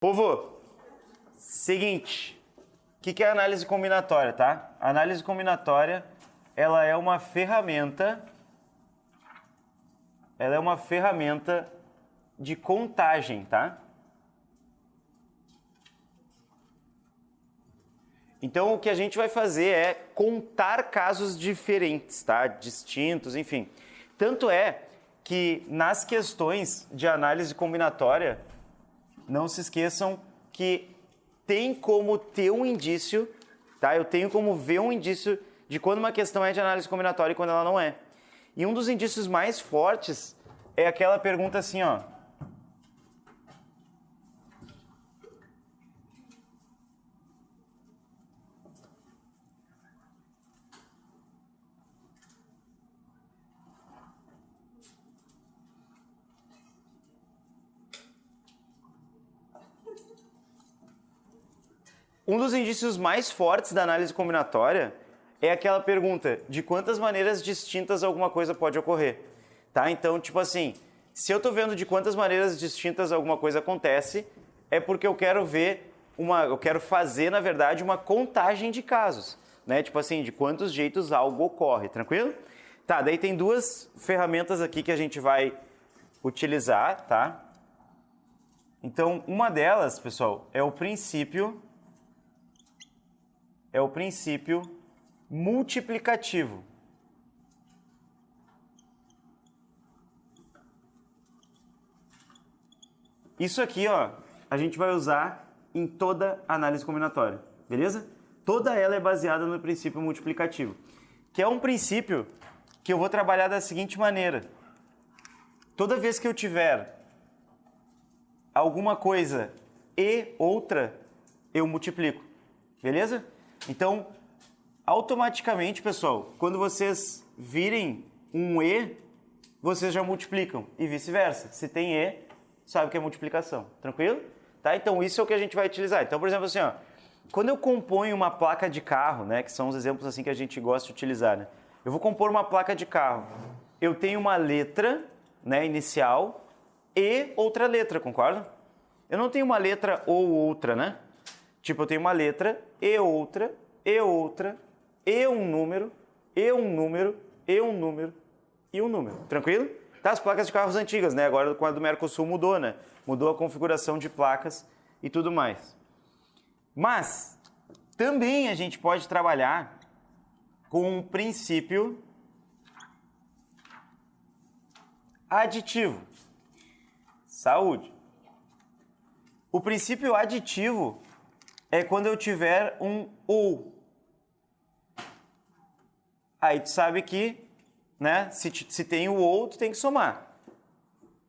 Povo, seguinte, o que é a análise combinatória, tá? A análise combinatória, ela é uma ferramenta de contagem, tá? Então, o que a gente vai fazer é contar casos diferentes, tá? Distintos, enfim. Tanto é que nas questões de análise combinatória, não se esqueçam que tem como ter um indício, tá? Eu tenho como ver um indício de quando uma questão é de análise combinatória e quando ela não é. E um dos indícios mais fortes é aquela pergunta assim, ó. Um dos indícios mais fortes da análise combinatória é aquela pergunta de quantas maneiras distintas alguma coisa pode ocorrer, tá? Então, tipo assim, se eu estou vendo de quantas maneiras distintas alguma coisa acontece, é porque eu quero fazer, na verdade, uma contagem de casos, né? Tipo assim, de quantos jeitos algo ocorre, tranquilo? Tá, daí tem duas ferramentas aqui que a gente vai utilizar, tá? Então, uma delas, pessoal, é o princípio multiplicativo. Isso aqui, ó, a gente vai usar em toda análise combinatória, beleza? Toda ela é baseada no princípio multiplicativo, que é um princípio que eu vou trabalhar da seguinte maneira. Toda vez que eu tiver alguma coisa e outra, eu multiplico, beleza? Então, automaticamente, pessoal, quando vocês virem um E, vocês já multiplicam e vice-versa. Se tem E, sabe que é multiplicação, tranquilo? Tá? Então, isso é o que a gente vai utilizar. Então, por exemplo, assim, ó, quando eu componho uma placa de carro, né, que são os exemplos assim que a gente gosta de utilizar, né? Eu vou compor uma placa de carro. Eu tenho uma letra, né, inicial e outra letra, concorda? Eu não tenho uma letra ou outra, né? Tipo, eu tenho uma letra e outra, e outra, e um número, e um número, e um número, e um número. Tranquilo? Tá, as placas de carros antigas, né? Agora com a do Mercosul mudou, né? Mudou a configuração de placas e tudo mais. Mas, também a gente pode trabalhar com um princípio aditivo. Saúde. O princípio aditivo é quando eu tiver um ou. Aí tu sabe que, né, se tem o ou, tu tem que somar.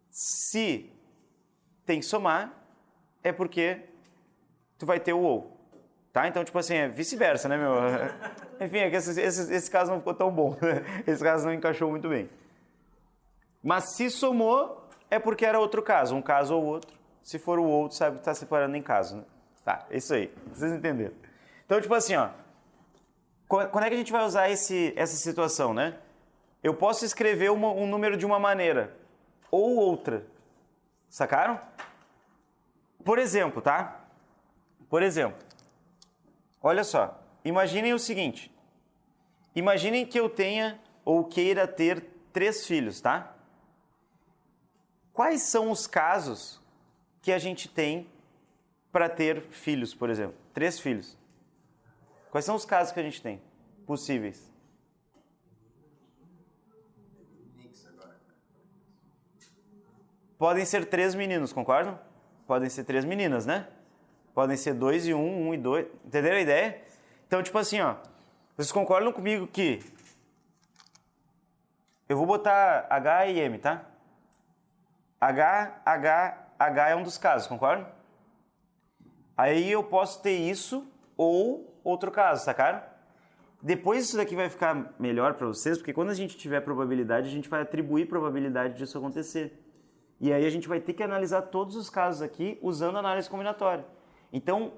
Se tem que somar, é porque tu vai ter o ou. Tá? Então, tipo assim, é vice-versa, né, meu? Enfim, é que esse caso não ficou tão bom. Esse caso não encaixou muito bem. Mas se somou, é porque era outro caso. Um caso ou outro. Se for o outro, sabe que tá separando em caso, né? Tá, isso aí. Vocês entenderam. Então, tipo assim, ó. Quando é que a gente vai usar essa situação, né? Eu posso escrever um número de uma maneira ou outra. Sacaram? Por exemplo, tá? Por exemplo. Olha só. Imaginem o seguinte. Imaginem que eu tenha ou queira ter 3 filhos, tá? Quais são os casos que a gente tem para ter filhos, por exemplo? 3 filhos. Quais são os casos que a gente tem possíveis? Podem ser 3 meninos, concordam? Podem ser 3 meninas, né? Podem ser 2 e 1, 1 e 2. Entenderam a ideia? Então, tipo assim, ó. Vocês concordam comigo que eu vou botar H e M, tá? H é um dos casos, concordam? Aí eu posso ter isso ou outro caso, sacaram? Depois isso daqui vai ficar melhor para vocês, porque quando a gente tiver probabilidade, a gente vai atribuir probabilidade disso acontecer. E aí a gente vai ter que analisar todos os casos aqui usando a análise combinatória. Então,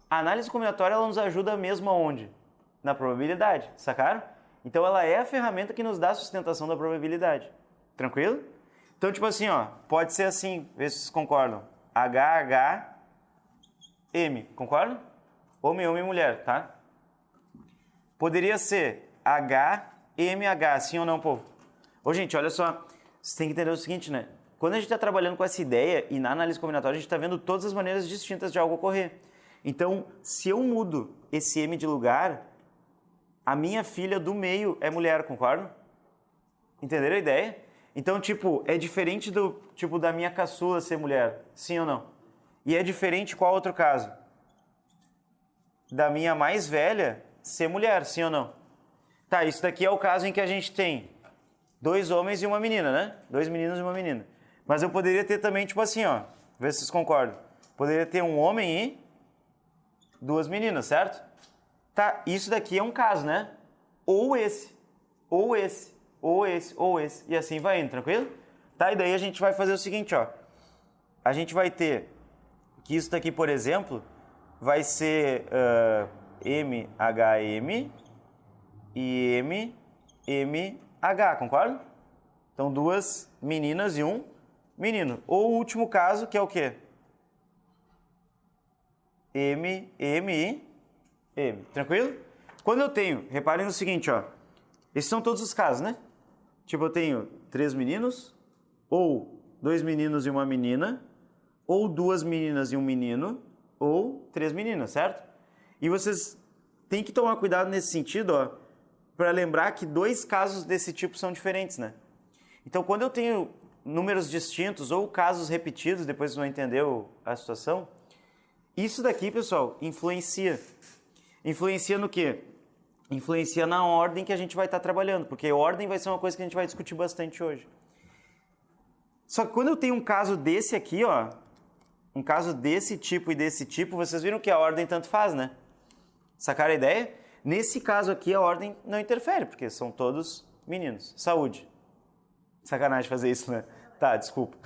a análise combinatória ela nos ajuda mesmo aonde? Na probabilidade, sacaram? Então ela é a ferramenta que nos dá a sustentação da probabilidade. Tranquilo? Então, tipo assim, ó, pode ser assim, vê se vocês concordam. HH M, concorda? Homem, homem, mulher, tá? Poderia ser H, M, H, sim ou não, povo? Ô, gente, olha só, você tem que entender o seguinte, né? Quando a gente está trabalhando com essa ideia e na análise combinatória, a gente está vendo todas as maneiras distintas de algo ocorrer. Então, se eu mudo esse M de lugar, a minha filha do meio é mulher, concorda? Entenderam a ideia? Então, tipo, é diferente do tipo da minha caçula ser mulher, sim ou não? E é diferente qual outro caso? Da minha mais velha ser mulher, sim ou não? Tá, isso daqui é o caso em que a gente tem 2 homens e uma menina, né? 2 meninos e uma menina. Mas eu poderia ter também, tipo assim, ó, vê se vocês concordam. Poderia ter um homem e 2 meninas, certo? Tá, isso daqui é um caso, né? Ou esse, ou esse, ou esse, ou esse. E assim vai indo, tranquilo? Tá, e daí a gente vai fazer o seguinte, ó. A gente vai ter que isso daqui, por exemplo, vai ser MHM e MMH, concorda? Então, 2 meninas e 1 menino. Ou o último caso, que é o quê? M, M e M. Tranquilo? Quando eu tenho, reparem no seguinte, ó. Esses são todos os casos, né? Tipo, eu tenho 3 meninos, ou 2 meninos e uma menina, ou 2 meninas e um menino, ou 3 meninas, certo? E vocês têm que tomar cuidado nesse sentido, ó, para lembrar que 2 casos desse tipo são diferentes, né? Então, quando eu tenho números distintos ou casos repetidos, depois vocês vão entender a situação, isso daqui, pessoal, influencia. Influencia no quê? Influencia na ordem que a gente vai estar trabalhando, porque ordem vai ser uma coisa que a gente vai discutir bastante hoje. Só que quando eu tenho um caso desse aqui, ó, um caso desse tipo e desse tipo, vocês viram que a ordem tanto faz, né? Sacaram a ideia? Nesse caso aqui, a ordem não interfere, porque são todos meninos. Saúde. Sacanagem fazer isso, né? Tá, desculpa.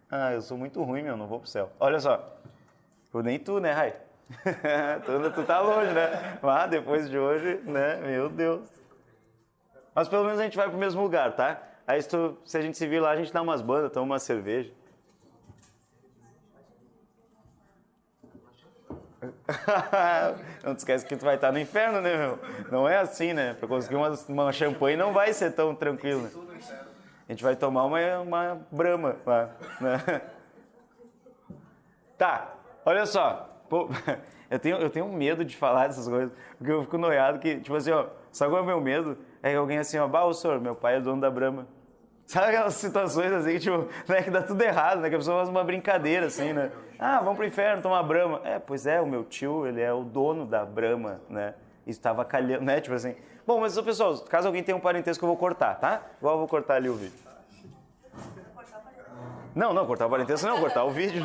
Ah, eu sou muito ruim, meu, não vou pro céu. Olha só. Nem tu, né, Rai? Tu tá longe, né? Mas depois de hoje, né? Meu Deus. Mas pelo menos a gente vai pro mesmo lugar, tá? Aí se a gente se vir lá, a gente dá umas bandas, toma uma cerveja. Não te esquece que tu vai estar no inferno, né, meu? Não é assim, né? Pra conseguir uma champanhe não vai ser tão tranquilo, né? A gente vai tomar uma Brahma lá, né? Tá, olha só. Pô, eu tenho medo de falar dessas coisas, porque eu fico noiado que, tipo assim, ó, sabe qual é o meu medo? É que alguém assim, ó, ô senhor, meu pai é dono da Brahma. Sabe aquelas situações assim, que, tipo, né, que dá tudo errado, né? Que a pessoa faz uma brincadeira, assim, né? Ah, vamos pro inferno tomar Brahma. Pois é, o meu tio, ele é o dono da Brahma, né? E estava calhando, né? Tipo assim. Bom, mas, pessoal, caso alguém tenha um parentesco, eu vou cortar, tá? Igual eu vou cortar ali o vídeo. Não, cortar o parentesco não, cortar o vídeo.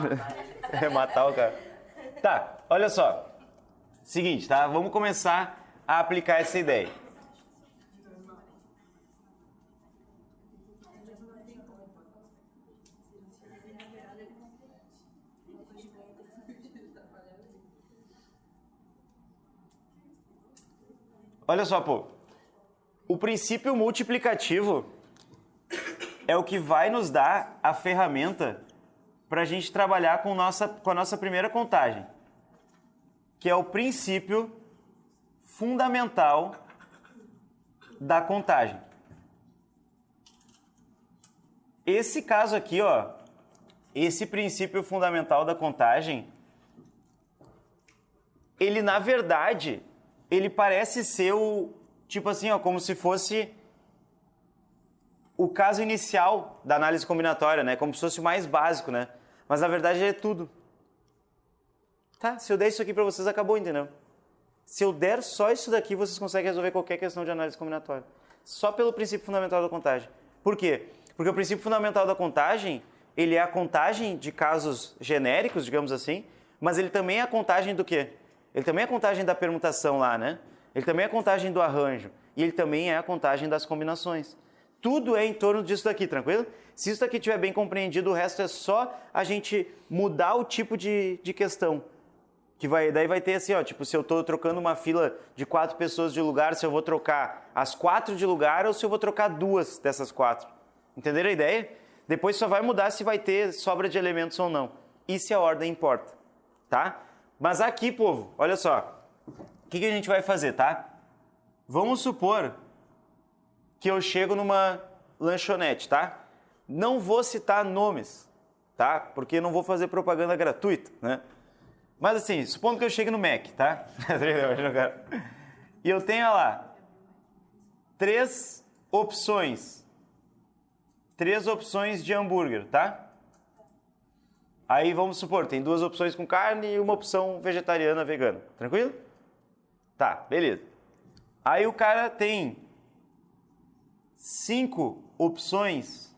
É matar o cara. Tá, olha só. Seguinte, tá? Vamos começar a aplicar essa ideia. Olha só, pô. O princípio multiplicativo é o que vai nos dar a ferramenta para a gente trabalhar com a nossa primeira contagem, que é o princípio fundamental da contagem. Esse caso aqui, ó, esse princípio fundamental da contagem, ele na verdade, ele parece ser tipo assim, ó, como se fosse o caso inicial da análise combinatória, né? Como se fosse o mais básico, né? Mas na verdade é tudo. Tá? Se eu der isso aqui para vocês, acabou, entendeu? Se eu der só isso daqui, vocês conseguem resolver qualquer questão de análise combinatória. Só pelo princípio fundamental da contagem. Por quê? Porque o princípio fundamental da contagem, ele é a contagem de casos genéricos, digamos assim, mas ele também é a contagem do quê? Ele também é a contagem da permutação lá, né? Ele também é a contagem do arranjo. E ele também é a contagem das combinações. Tudo é em torno disso daqui, tranquilo? Se isso daqui estiver bem compreendido, o resto é só a gente mudar o tipo de questão. Daí vai ter assim, ó, tipo, se eu estou trocando uma fila de 4 pessoas de lugar, se eu vou trocar as 4 de lugar ou se eu vou trocar 2 dessas 4. Entenderam a ideia? Depois só vai mudar se vai ter sobra de elementos ou não. E se a ordem importa, tá? Mas aqui, povo, olha só. O que a gente vai fazer, tá? Vamos supor que eu chego numa lanchonete, tá? Não vou citar nomes, tá? Porque não vou fazer propaganda gratuita, né? Mas assim, supondo que eu chegue no Mac, tá? E eu tenha lá 3 opções de hambúrguer, tá? Aí vamos supor, tem 2 opções com carne e uma opção vegetariana, vegana. Tranquilo? Tá, beleza. Aí o cara tem 5 opções.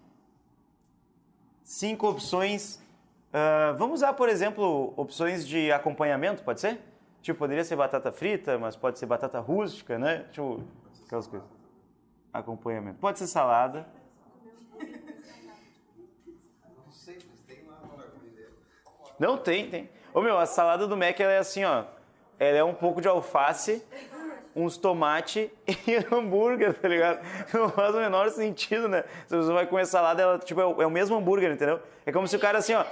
Vamos usar, por exemplo, opções de acompanhamento, pode ser? Tipo, poderia ser batata frita, mas pode ser batata rústica, né? Tipo, aquelas coisas. Acompanhamento. Pode ser salada. Não, tem. Ô, meu, a salada do Mac, ela é assim, ó. Ela é um pouco de alface, uns tomate e hambúrguer, tá ligado? Não faz o menor sentido, né? Se você vai comer salada, ela, tipo, é o mesmo hambúrguer, entendeu? É como se o cara, assim, ó,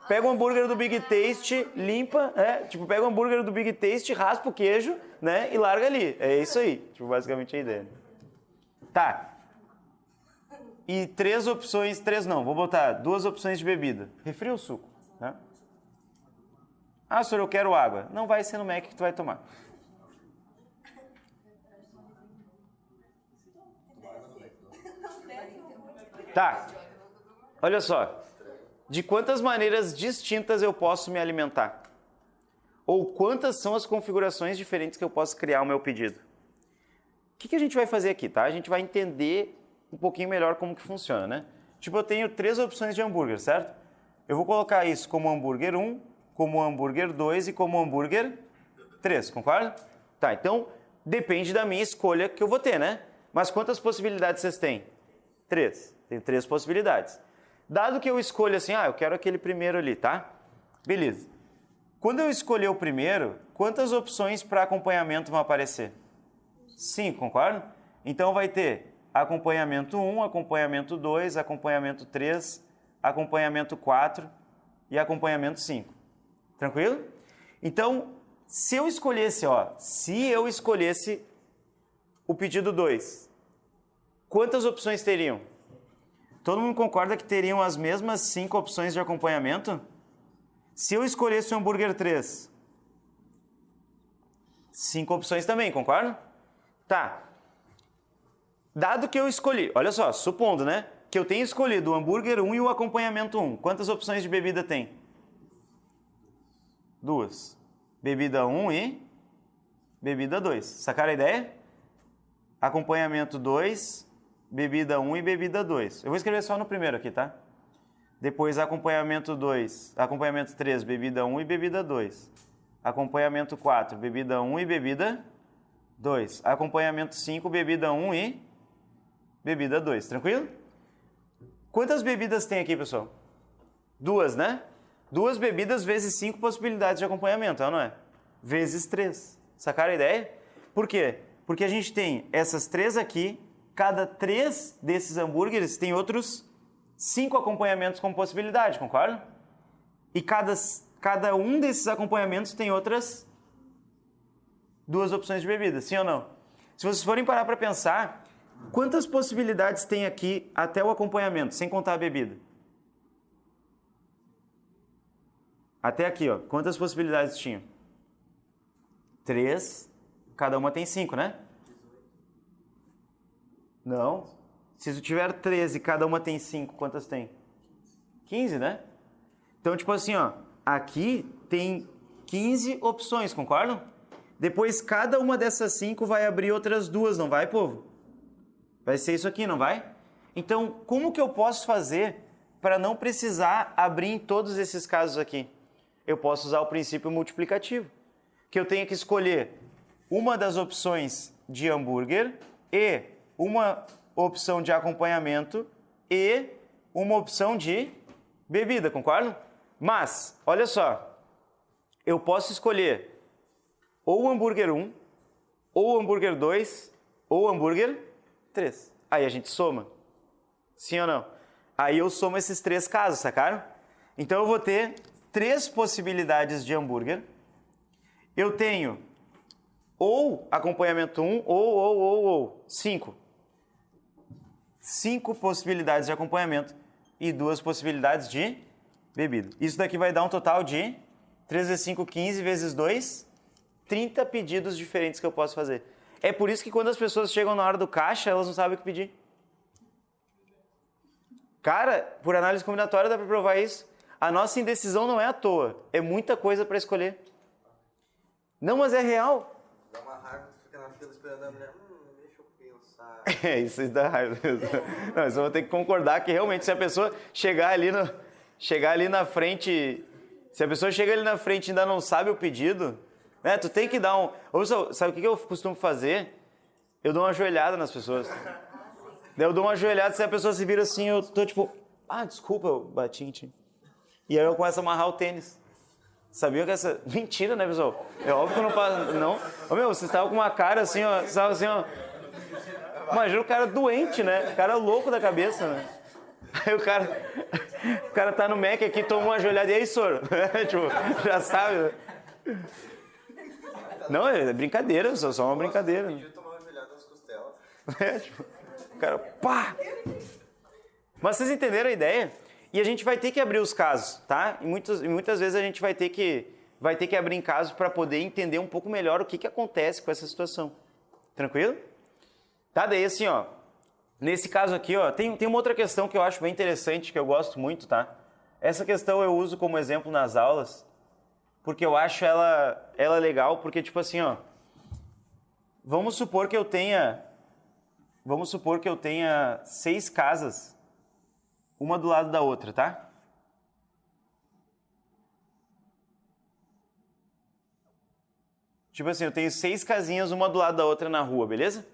pega o hambúrguer do Big Taste, limpa, tipo, pega o hambúrguer do Big Taste, raspa o queijo, né, e larga ali. É isso aí, tipo, basicamente a ideia. Tá. E 3 opções, 3 não, vou botar 2 opções de bebida. Refri ou suco, né? Ah, senhor, eu quero água. Não vai ser no Mac que tu vai tomar. Tá. Olha só. De quantas maneiras distintas eu posso me alimentar? Ou quantas são as configurações diferentes que eu posso criar o meu pedido? O que a gente vai fazer aqui, tá? A gente vai entender um pouquinho melhor como que funciona, né? Tipo, eu tenho 3 opções de hambúrguer, certo? Eu vou colocar isso como hambúrguer 1, como hambúrguer 2 e como hambúrguer 3, concorda? Tá, então depende da minha escolha que eu vou ter, né? Mas quantas possibilidades vocês têm? 3. Tem 3 possibilidades. Dado que eu escolho assim, eu quero aquele primeiro ali, tá? Beleza. Quando eu escolher o primeiro, quantas opções para acompanhamento vão aparecer? 5, concorda? Então vai ter acompanhamento 1, acompanhamento 2, acompanhamento 3, acompanhamento 4 e acompanhamento 5. Tranquilo? Então, se eu escolhesse o pedido 2, quantas opções teriam? Todo mundo concorda que teriam as mesmas 5 opções de acompanhamento? Se eu escolhesse o hambúrguer 3, 5 opções também, concorda? Tá. Dado que eu escolhi, olha só, supondo, né, que eu tenho escolhido o hambúrguer 1 e o acompanhamento 1, quantas opções de bebida tem? 2. Bebida 1 e bebida 2. Sacaram a ideia? Acompanhamento 2, bebida 1 e bebida 2. Eu vou escrever só no primeiro aqui, tá? Depois acompanhamento 2, acompanhamento 3, bebida 1 e bebida 2. Acompanhamento 4, bebida 1 e bebida 2. Acompanhamento 5, bebida 1 e bebida 2. Tranquilo? Quantas bebidas tem aqui, pessoal? 2, né? 2 bebidas vezes 5 possibilidades de acompanhamento, não é? Vezes 3. Sacaram a ideia? Por quê? Porque a gente tem essas 3 aqui, cada 3 desses hambúrgueres tem outros 5 acompanhamentos como possibilidade, concorda? E cada um desses acompanhamentos tem outras 2 opções de bebida, sim ou não? Se vocês forem parar para pensar, quantas possibilidades tem aqui até o acompanhamento, sem contar a bebida? Até aqui, ó. Quantas possibilidades tinham? 3. Cada uma tem 5, né? Não. Se tu tiver 13 e cada uma tem 5, quantas tem? 15, né? Então, tipo assim, ó. Aqui tem 15 opções, concordam? Depois, cada uma dessas 5 vai abrir outras 2, não vai, povo? Vai ser isso aqui, não vai? Então, como que eu posso fazer para não precisar abrir em todos esses casos aqui? Eu posso usar o princípio multiplicativo, que eu tenho que escolher uma das opções de hambúrguer e uma opção de acompanhamento e uma opção de bebida, concordam? Mas, olha só, eu posso escolher ou o hambúrguer 1, ou o hambúrguer 2, ou o hambúrguer 3. Aí a gente soma. Sim ou não? Aí eu somo esses 3 casos, sacaram? Então eu vou ter 3 possibilidades de hambúrguer. Eu tenho ou acompanhamento 1, ou 5. 5 possibilidades de acompanhamento e 2 possibilidades de bebida. Isso daqui vai dar um total de 3 vezes 5, 15 vezes 2, 30 pedidos diferentes que eu posso fazer. É por isso que quando as pessoas chegam na hora do caixa, elas não sabem o que pedir. Cara, por análise combinatória dá para provar isso. A nossa indecisão não é à toa, é muita coisa para escolher. Não, mas é real. Dá uma raiva, tu fica na fila esperando a mulher, deixa eu pensar. Isso dá raiva mesmo. Não, isso eu vou ter que concordar que realmente se a pessoa chegar ali na frente, se a pessoa chega ali na frente e ainda não sabe o pedido, né, tu tem que dar um... Ou sabe o que eu costumo fazer? Eu dou uma ajoelhada nas pessoas. Daí eu dou uma ajoelhada, se a pessoa se vira assim, eu tô tipo, desculpa, eu bati em ti. E aí eu começo a amarrar o tênis. Sabia que essa... Mentira, né, pessoal? É óbvio que eu não passo... Não. Ô, meu, você estava com uma cara assim, ó... Você estava assim, ó... Imagina o cara doente, né? O cara louco da cabeça, né? Aí o cara tá no Mac aqui, toma uma ajoelhada. E aí, soro? Tipo, já sabe, né? Não, é brincadeira, só uma brincadeira. Podia tomar uma ajoelhada nas costelas. Tipo, o cara, pá! Mas vocês entenderam a ideia? E a gente vai ter que abrir os casos, tá? E muitas vezes a gente vai ter que abrir em casos para poder entender um pouco melhor o que acontece com essa situação. Tranquilo? Tá, daí assim, ó, nesse caso aqui, ó, tem uma outra questão que eu acho bem interessante, que eu gosto muito, tá? Essa questão eu uso como exemplo nas aulas, porque eu acho ela legal, porque tipo assim, ó, vamos supor que eu tenha 6 casas, uma do lado da outra, tá? Tipo assim, eu tenho 6 casinhas, uma do lado da outra na rua, beleza?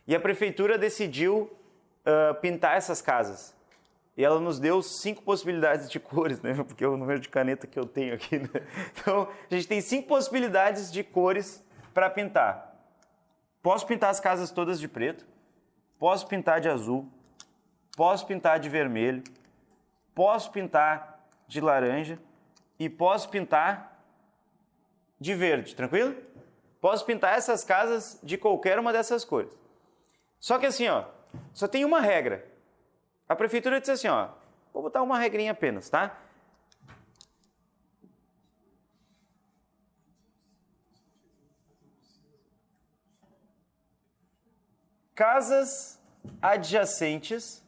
E a prefeitura decidiu pintar essas casas. E ela nos deu 5 possibilidades de cores, né? Porque é o número de caneta que eu tenho aqui, né? Então, a gente tem 5 possibilidades de cores para pintar. Posso pintar as casas todas de preto, posso pintar de azul, posso pintar de vermelho, posso pintar de laranja e posso pintar de verde, tranquilo? Posso pintar essas casas de qualquer uma dessas cores. Só que assim, ó, só tem uma regra. A prefeitura disse assim, ó, vou botar uma regrinha apenas, tá? Casas adjacentes.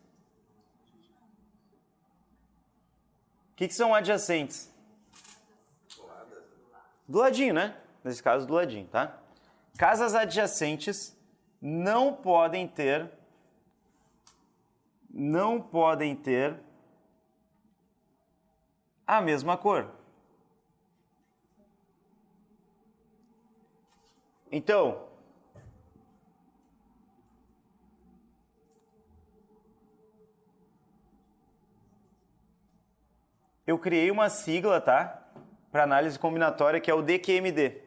O que são adjacentes? Do ladinho, né? Nesse caso, do ladinho, tá? Casas adjacentes não podem ter a mesma cor. Então, eu criei uma sigla, tá? Para análise combinatória, que é o DQMD,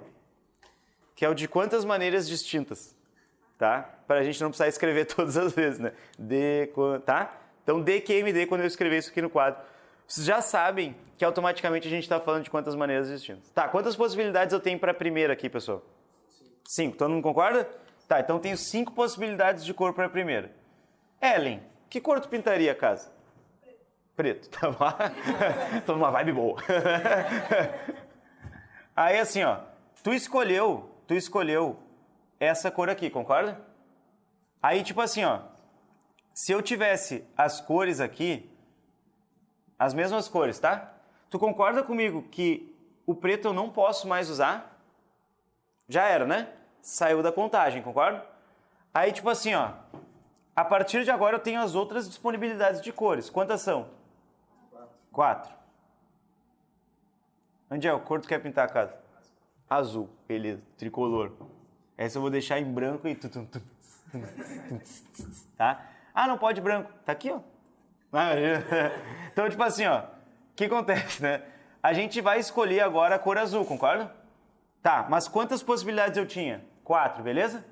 que é o de quantas maneiras distintas, tá? Para a gente não precisar escrever todas as vezes, né? Tá? Então, DQMD, quando eu escrever isso aqui no quadro, vocês já sabem que automaticamente a gente está falando de quantas maneiras distintas. Tá, quantas possibilidades eu tenho para a primeira aqui, pessoal? 5. Todo mundo concorda? Tá, então eu tenho 5 possibilidades de cor para a primeira. Ellen, que cor tu pintaria a casa? Preto, tá bom? Tô numa vibe boa. Aí assim, ó, tu escolheu essa cor aqui, concorda? Aí tipo assim, ó, se eu tivesse as cores aqui, as mesmas cores, tá? Tu concorda comigo que o preto eu não posso mais usar? Já era, né? Saiu da contagem, concorda? Aí tipo assim, ó, a partir de agora eu tenho as outras disponibilidades de cores. Quantas são? 4. Angel, cor tu quer pintar a casa? Azul, beleza, tricolor. Essa eu vou deixar em branco e... Tá? Ah, não pode branco. Tá aqui, ó. Então, tipo assim, ó. O que acontece, né? A gente vai escolher agora a cor azul, concorda? Tá, mas quantas possibilidades eu tinha? 4, beleza?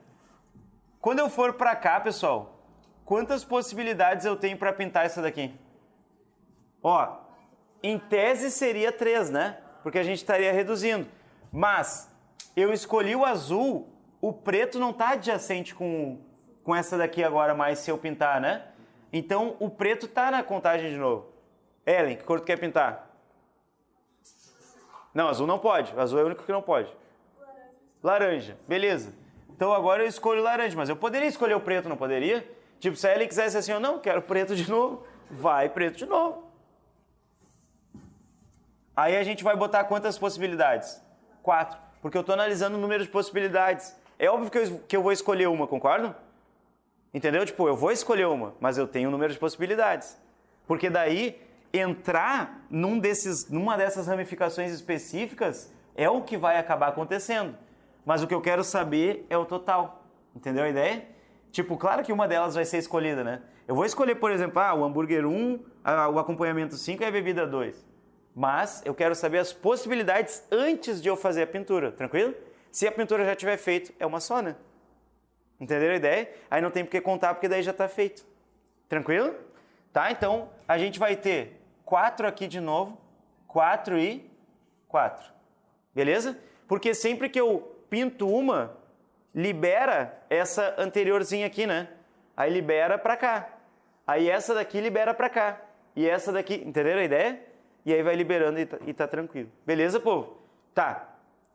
Quando eu for pra cá, pessoal, quantas possibilidades eu tenho pra pintar essa daqui? Ó, em tese seria 3, né? Porque a gente estaria reduzindo. Mas eu escolhi o azul, o preto não está adjacente com essa daqui agora mais se eu pintar, né? Então o preto está na contagem de novo. Ellen, que cor tu quer pintar? Não, azul não pode. Azul é o único que não pode. Laranja. Beleza. Então agora eu escolho laranja, mas eu poderia escolher o preto, não poderia? Tipo, se a Ellen quisesse assim, eu não, quero preto de novo, vai preto de novo. Aí a gente vai botar quantas possibilidades? 4. Porque eu estou analisando o número de possibilidades. É óbvio que eu vou escolher uma, concordam? Entendeu? Tipo, eu vou escolher uma, mas eu tenho um número de possibilidades. Porque daí, entrar numa dessas ramificações específicas é o que vai acabar acontecendo. Mas o que eu quero saber é o total. Entendeu a ideia? Tipo, claro que uma delas vai ser escolhida, né? Eu vou escolher, por exemplo, o hambúrguer 1, o acompanhamento 5 e a bebida 2. Mas eu quero saber as possibilidades antes de eu fazer a pintura, tranquilo? Se a pintura já tiver feito, é uma só, né? Entenderam a ideia? Aí não tem por que contar, porque daí já está feito. Tranquilo? Tá? Então, a gente vai ter 4 aqui de novo, 4 e 4. Beleza? Porque sempre que eu pinto uma, libera essa anteriorzinha aqui, né? Aí libera pra cá. Aí essa daqui libera pra cá. E essa daqui, entenderam a ideia? E aí vai liberando e tá tranquilo. Beleza, povo? Tá.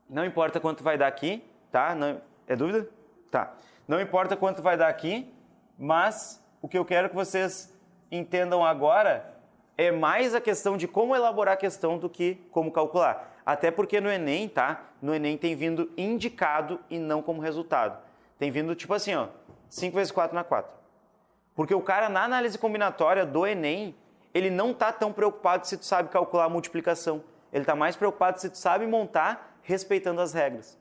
Não importa quanto vai dar aqui, tá? Não, é dúvida? Tá. Não importa quanto vai dar aqui, mas o que eu quero que vocês entendam agora é mais a questão de como elaborar a questão do que como calcular. Até porque no Enem, tá? No Enem tem vindo indicado e não como resultado. Tem vindo tipo assim, ó, 5 vezes 4 na 4. Porque o cara na análise combinatória do Enem, ele não tá tão preocupado se tu sabe calcular a multiplicação. Ele tá mais preocupado se tu sabe montar respeitando as regras.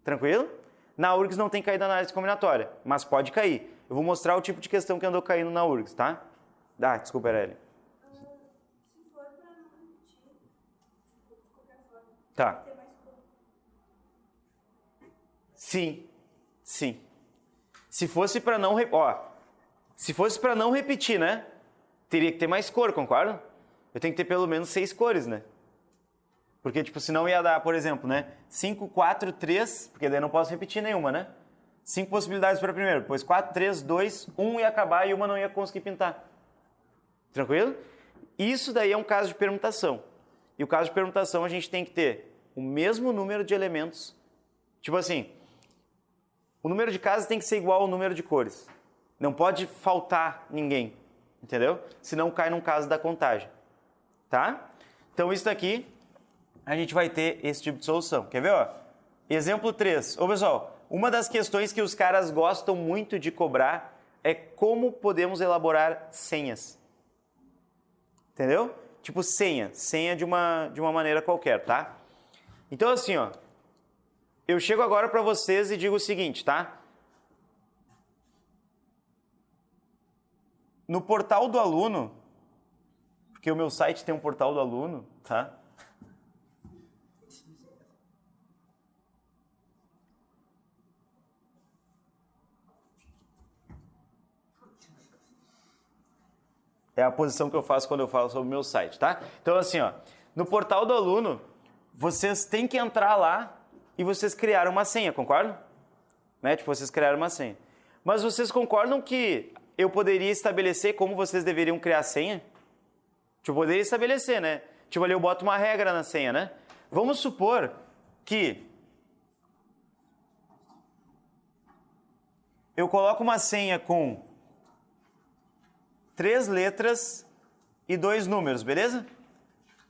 Tranquilo? Na URGS não tem caído a análise combinatória, mas pode cair. Eu vou mostrar o tipo de questão que andou caindo na URGS, tá? Desculpa, Aurélio. Se for para não repetir, de qualquer forma, Tá. ter mais cor. Sim. Se fosse para não, se fosse para não repetir, né? Teria que ter mais cor, concorda? Eu tenho que ter pelo menos 6 cores, né? Porque, tipo, senão ia dar, por exemplo, né? 5, 4, 3, porque daí eu não posso repetir nenhuma, né? 5 possibilidades para a primeira, depois 4, 3, 2, 1 ia acabar e uma não ia conseguir pintar. Tranquilo? Isso daí é um caso de permutação. E o caso de permutação a gente tem que ter o mesmo número de elementos. Tipo assim, o número de casas tem que ser igual ao número de cores. Não pode faltar ninguém, entendeu? Senão cai num caso da contagem. Tá? Então isso daqui, a gente vai ter esse tipo de solução. Quer ver, ó? Exemplo 3. Ô, pessoal, uma das questões que os caras gostam muito de cobrar é como podemos elaborar senhas. Entendeu? Tipo senha de uma maneira qualquer, tá? Então assim, ó, eu chego agora para vocês e digo o seguinte, tá? No portal do aluno, porque o meu site tem um portal do aluno, tá? É a posição que eu faço quando eu falo sobre o meu site, tá? Então assim, ó, no portal do aluno, vocês têm que entrar lá e vocês criaram uma senha, concordam? Né? Tipo, vocês criaram uma senha. Mas vocês concordam que eu poderia estabelecer como vocês deveriam criar a senha? Tipo, eu poderia estabelecer, né? Tipo, ali eu boto uma regra na senha, né? Vamos supor que eu coloco uma senha com 3 letras e 2 números, beleza?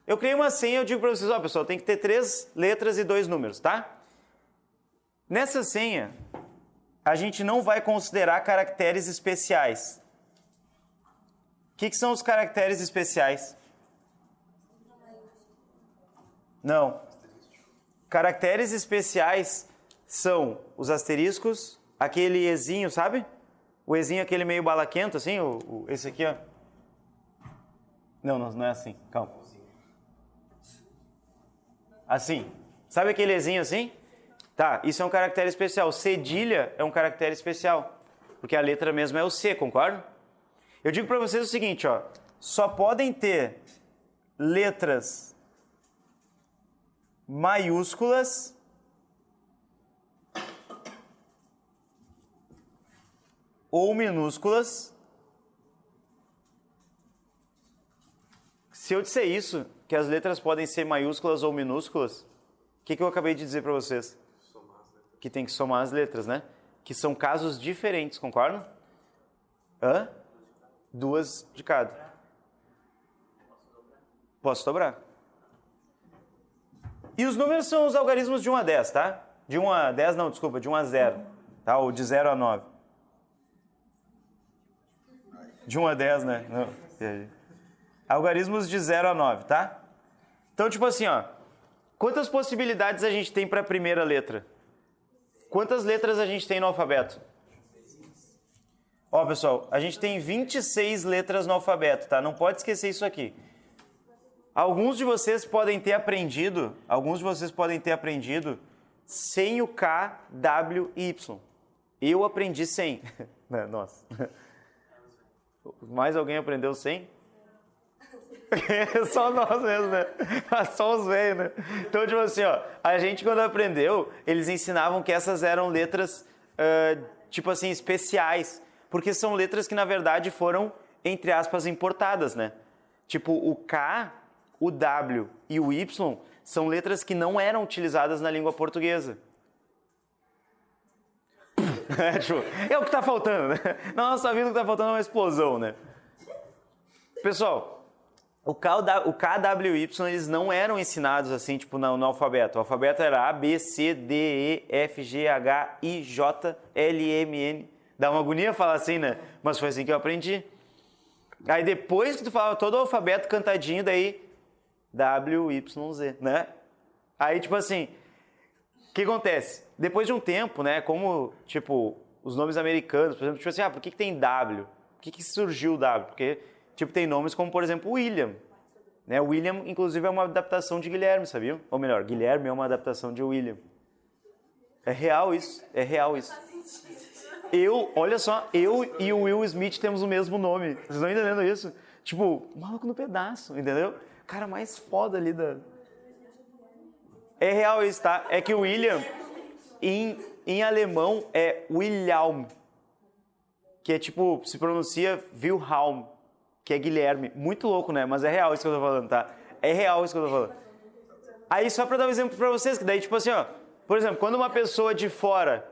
Eu criei uma senha e eu digo para vocês, ó, pessoal, tem que ter 3 letras e 2 números, tá? Nessa senha, a gente não vai considerar caracteres especiais. O que são os caracteres especiais? Não. Caracteres especiais são os asteriscos, aquele ezinho, sabe? O ezinho aquele meio balaquento, assim, esse aqui, ó. Não é assim, calma. Assim. Sabe aquele ezinho assim? Tá, isso é um caractere especial. Cedilha é um caractere especial, porque a letra mesmo é o C, concorda? Eu digo para vocês o seguinte, ó. Só podem ter letras maiúsculas ou minúsculas. Se eu disser isso, que as letras podem ser maiúsculas ou minúsculas, o que eu acabei de dizer para vocês? Que tem que somar as letras, né? Que são casos diferentes, concordam? Hã? 2 de cada. Posso dobrar. E os números são os algarismos de 1 a 10, tá? De 1 a 10, não, desculpa, de 1 a 0. Tá? Ou de 0 a 9. De 1 a 10, né? Não, algarismos de 0 a 9, tá? Então, tipo assim, ó. Quantas possibilidades a gente tem para a primeira letra? Quantas letras a gente tem no alfabeto? Ó, pessoal, a gente tem 26 letras no alfabeto, tá? Não pode esquecer isso aqui. Alguns de vocês podem ter aprendido sem o K, W e Y. Eu aprendi sem. Nossa. Mais alguém aprendeu sem? Só nós mesmo, né? Só os velhos, né? Então, tipo assim, ó, a gente quando aprendeu, eles ensinavam que essas eram letras, tipo assim, especiais. Porque são letras que, na verdade, foram, entre aspas, importadas, né? Tipo, o K, o W e o Y são letras que não eram utilizadas na língua portuguesa. É o que tá faltando, né? Na nossa vida o que tá faltando é uma explosão, né? Pessoal, o K, W e Y, eles não eram ensinados assim, tipo, no alfabeto. O alfabeto era A, B, C, D, E, F, G, H, I, J, L, M, N. Dá uma agonia falar assim, né? Mas foi assim que eu aprendi. Aí depois que tu falava todo o alfabeto cantadinho, daí W, Y, Z, né? Aí, tipo assim, o que acontece? Depois de um tempo, né, como, tipo, os nomes americanos, por exemplo, tipo assim, por que tem W? Por que surgiu o W? Porque, tipo, tem nomes como, por exemplo, William. Né? William, inclusive, é uma adaptação de Guilherme, sabiam? Ou melhor, Guilherme é uma adaptação de William. É real isso, é real isso. Olha só, eu e o Will Smith temos o mesmo nome. Vocês estão entendendo isso? Tipo, maluco no pedaço, entendeu? Cara mais foda ali da... É real isso, tá? É que o William, em alemão, é Wilhelm. Que é tipo, se pronuncia Wilhelm, que é Guilherme. Muito louco, né? Mas é real isso que eu tô falando, tá? É real isso que eu tô falando. Aí, só pra dar um exemplo pra vocês, que daí, tipo assim, ó. Por exemplo, quando uma pessoa de fora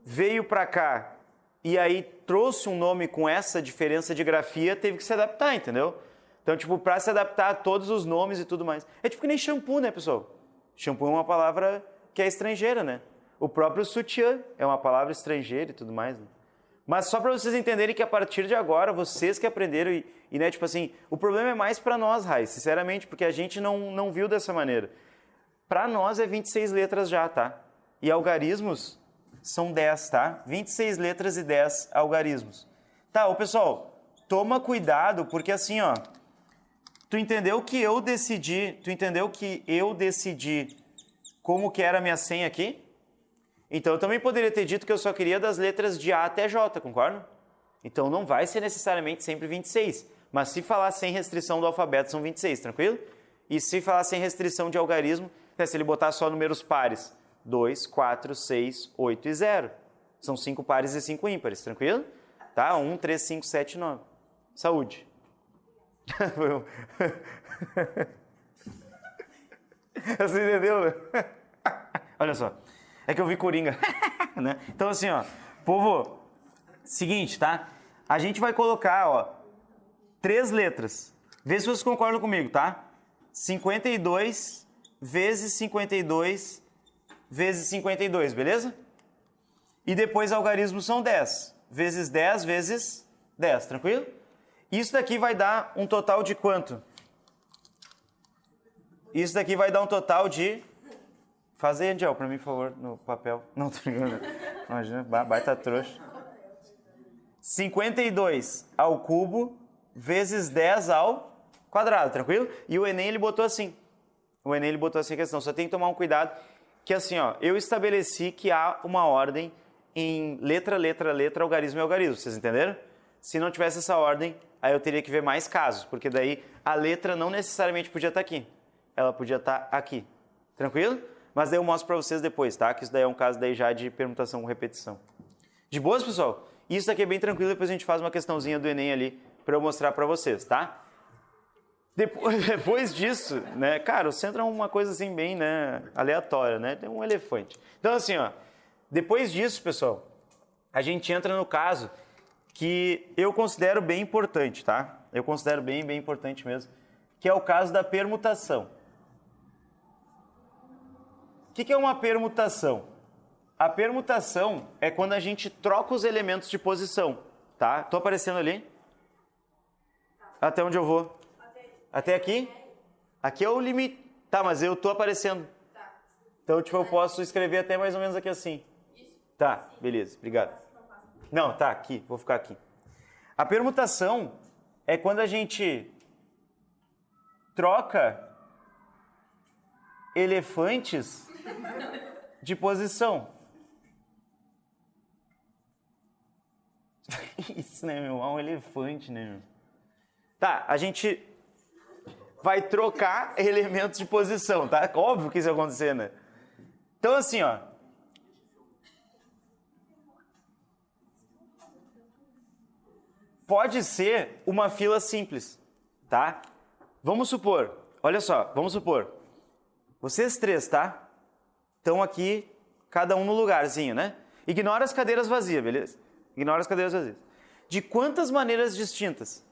veio pra cá e aí trouxe um nome com essa diferença de grafia, teve que se adaptar, entendeu? Então, tipo, pra se adaptar a todos os nomes e tudo mais. É tipo que nem shampoo, né, pessoal? Shampoo é uma palavra que é estrangeira, né? O próprio sutiã é uma palavra estrangeira e tudo mais, né? Mas só pra vocês entenderem que a partir de agora, vocês que aprenderam e né, tipo assim, o problema é mais pra nós, Rai, sinceramente, porque a gente não viu dessa maneira. Pra nós é 26 letras já, tá? E algarismos são 10, tá? 26 letras e 10 algarismos. Tá, ô pessoal, toma cuidado, porque assim, ó, tu entendeu que eu decidi como que era a minha senha aqui? Então eu também poderia ter dito que eu só queria das letras de A até J, concorda? Então não vai ser necessariamente sempre 26, mas se falar sem restrição do alfabeto são 26, tranquilo? E se falar sem restrição de algarismo, né, se ele botar só números pares, 2, 4, 6, 8 e 0. São 5 pares e 5 ímpares, tranquilo? Tá? 1, 3, 5, 7, 9. Saúde. Você entendeu? Olha só. É que eu vi Coringa. Né? Então assim, ó. Povo, seguinte, tá? A gente vai colocar, ó, 3 letras. Vê se vocês concordam comigo, tá? 52 vezes 52 vezes 52, beleza? E depois algarismos são 10. Vezes 10 vezes 10, tranquilo? Isso daqui vai dar um total de quanto? Isso daqui vai dar um total de... Faz aí, Angel, pra mim, por favor, no papel. Não, tô brincando. Imagina, baita trouxa. 52 ao cubo vezes 10 ao quadrado, tranquilo? E o Enem, ele botou assim. O Enem, ele botou assim a questão. Só tem que tomar um cuidado, que assim, ó, eu estabeleci que há uma ordem em letra, letra, letra, algarismo e algarismo. Vocês entenderam? Se não tivesse essa ordem, aí eu teria que ver mais casos, porque daí a letra não necessariamente podia estar aqui. Ela podia estar aqui. Tranquilo? Mas daí eu mostro para vocês depois, tá? Que isso daí é um caso daí já de permutação com repetição. De boas, pessoal? Isso aqui é bem tranquilo, depois a gente faz uma questãozinha do Enem ali para eu mostrar para vocês, tá? Depois disso, né? Cara, o centro é uma coisa assim bem, né, aleatória, né? Tem um elefante. Então assim, ó, depois disso, pessoal, a gente entra no caso que eu considero bem importante, tá? Eu considero bem importante mesmo, que é o caso da permutação. O que é uma permutação? A permutação é quando a gente troca os elementos de posição, tá? Tô aparecendo ali? Até onde eu vou? Até aqui? Aqui é o limite. Tá, mas eu tô aparecendo. Então, tipo, eu posso escrever até mais ou menos aqui assim. Tá, beleza, obrigado. Não, tá, aqui, vou ficar aqui. A permutação é quando a gente troca elefantes de posição. Isso, né, meu? É um elefante, né, meu? Tá, a gente vai trocar elementos de posição, tá? Óbvio que isso vai acontecer, né? Então, assim, ó. Pode ser uma fila simples, tá? Vamos supor, olha só, vamos supor. Vocês três, tá? Estão aqui, cada um no lugarzinho, né? Ignora as cadeiras vazias, beleza? Ignora as cadeiras vazias. De quantas maneiras distintas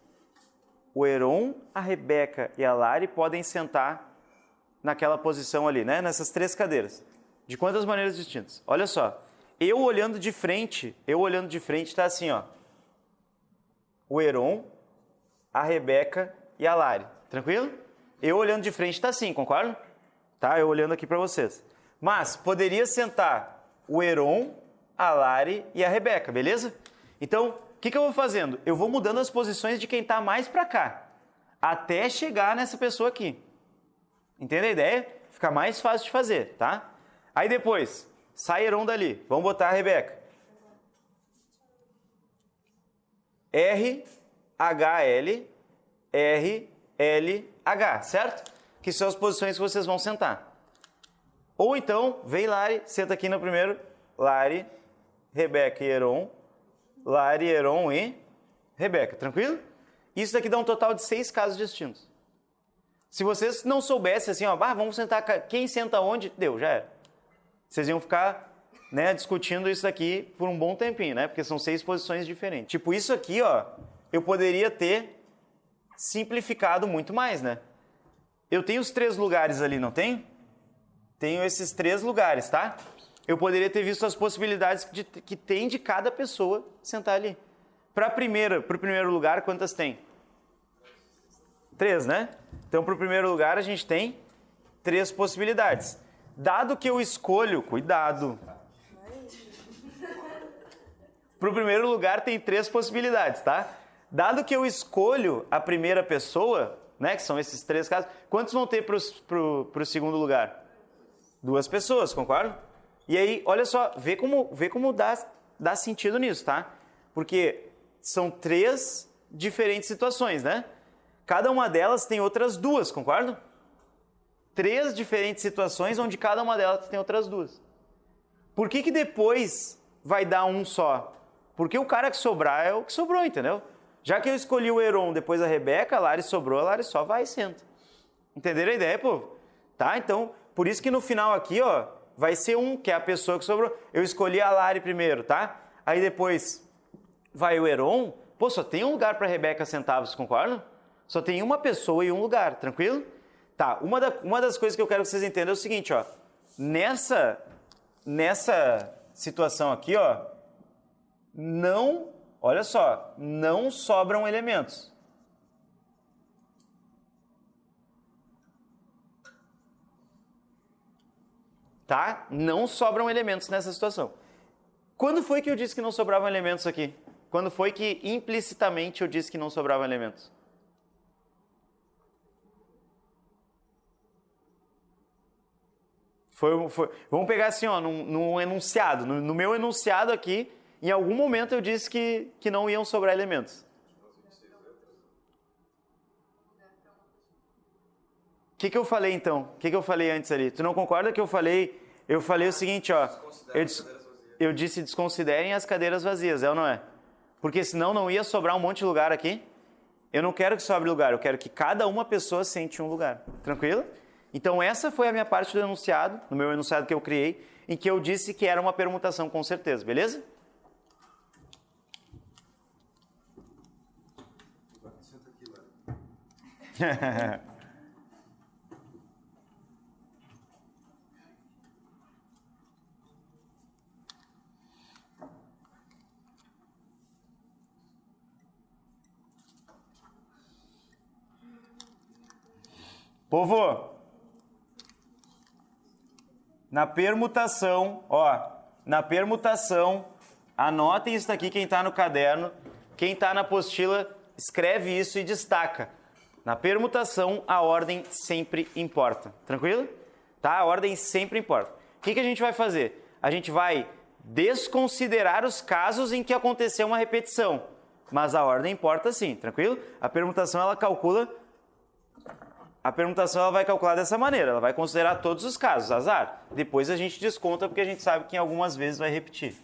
o Heron, a Rebeca e a Lari podem sentar naquela posição ali, né? Nessas três cadeiras. De quantas maneiras distintas? Olha só. Eu olhando de frente tá assim, ó. O Heron, a Rebeca e a Lari. Tranquilo? Eu olhando de frente tá assim, concorda? Tá? Eu olhando aqui para vocês. Mas poderia sentar o Heron, a Lari e a Rebeca, beleza? Então, o que eu vou fazendo? Eu vou mudando as posições de quem tá mais para cá, até chegar nessa pessoa aqui. Entende a ideia? Fica mais fácil de fazer, tá? Aí depois, sai Heron dali. Vamos botar a Rebeca. R, H, L, R, L, H, certo? Que são as posições que vocês vão sentar. Ou então, vem Lari, senta aqui no primeiro. Lari, Rebeca e Heron. Lari, Heron e Rebeca, tranquilo? Isso daqui dá um total de 6 casos distintos. Se vocês não soubessem assim, ó, vamos sentar, quem senta onde, deu, já era. Vocês iam ficar, né, discutindo isso daqui por um bom tempinho, né? Porque são 6 posições diferentes. Tipo, isso aqui, ó, eu poderia ter simplificado muito mais, né? Eu tenho os 3 lugares ali, não tenho? Tenho esses 3 lugares, tá? Eu poderia ter visto as possibilidades que tem de cada pessoa sentar ali. Para o primeiro lugar, quantas tem? 3, né? Então, para o primeiro lugar, a gente tem 3 possibilidades. Dado que eu escolho... Cuidado! Para o primeiro lugar, tem 3 possibilidades, tá? Dado que eu escolho a primeira pessoa, né, que são esses 3 casos, quantos vão ter para o segundo lugar? 2 pessoas, concorda? E aí, olha só, vê como dá sentido nisso, tá? Porque são 3 diferentes situações, né? Cada uma delas tem outras 2, concorda? 3 diferentes situações onde cada uma delas tem outras 2. Por que depois vai dar um só? Porque o cara que sobrar é o que sobrou, entendeu? Já que eu escolhi o Heron depois a Rebeca, a Lari sobrou, a Lari só vai e senta. Entenderam a ideia, povo? Tá? Então, por isso que no final aqui, ó, vai ser um, que é a pessoa que sobrou. Eu escolhi a Lari primeiro, tá? Aí depois vai o Heron. Pô, só tem um lugar para a Rebeca sentar, vocês concordam? Só tem uma pessoa e um lugar, tranquilo? Tá, uma das coisas que eu quero que vocês entendam é o seguinte, ó. Nessa situação aqui, ó, olha só, não sobram elementos. Tá? Não sobram elementos nessa situação. Quando foi que eu disse que não sobravam elementos aqui? Quando foi que implicitamente eu disse que não sobravam elementos? Vamos pegar assim, ó, num enunciado. No meu enunciado aqui, Em algum momento eu disse que não iam sobrar elementos. O que eu falei então? O que eu falei antes ali? Tu não concorda que eu falei? Eu falei o seguinte, ó. Eu disse desconsiderem as cadeiras vazias, é ou não é? Porque senão não ia sobrar um monte de lugar aqui. Eu não quero que sobre lugar, eu quero que cada uma pessoa sente um lugar. Tranquilo? Então essa foi a minha parte do enunciado, no meu enunciado que eu criei, em que eu disse que era uma permutação com certeza, beleza? Senta aqui, lá. Povo, na permutação, anotem isso aqui quem está no caderno, quem está na apostila, escreve isso e destaca. Na permutação, a ordem sempre importa. Tranquilo? Tá? A ordem sempre importa. O que a gente vai fazer? A gente vai desconsiderar os casos em que aconteceu uma repetição, mas a ordem importa sim, tranquilo? A permutação ela vai calcular dessa maneira, ela vai considerar todos os casos, azar. Depois a gente desconta porque a gente sabe que em algumas vezes vai repetir.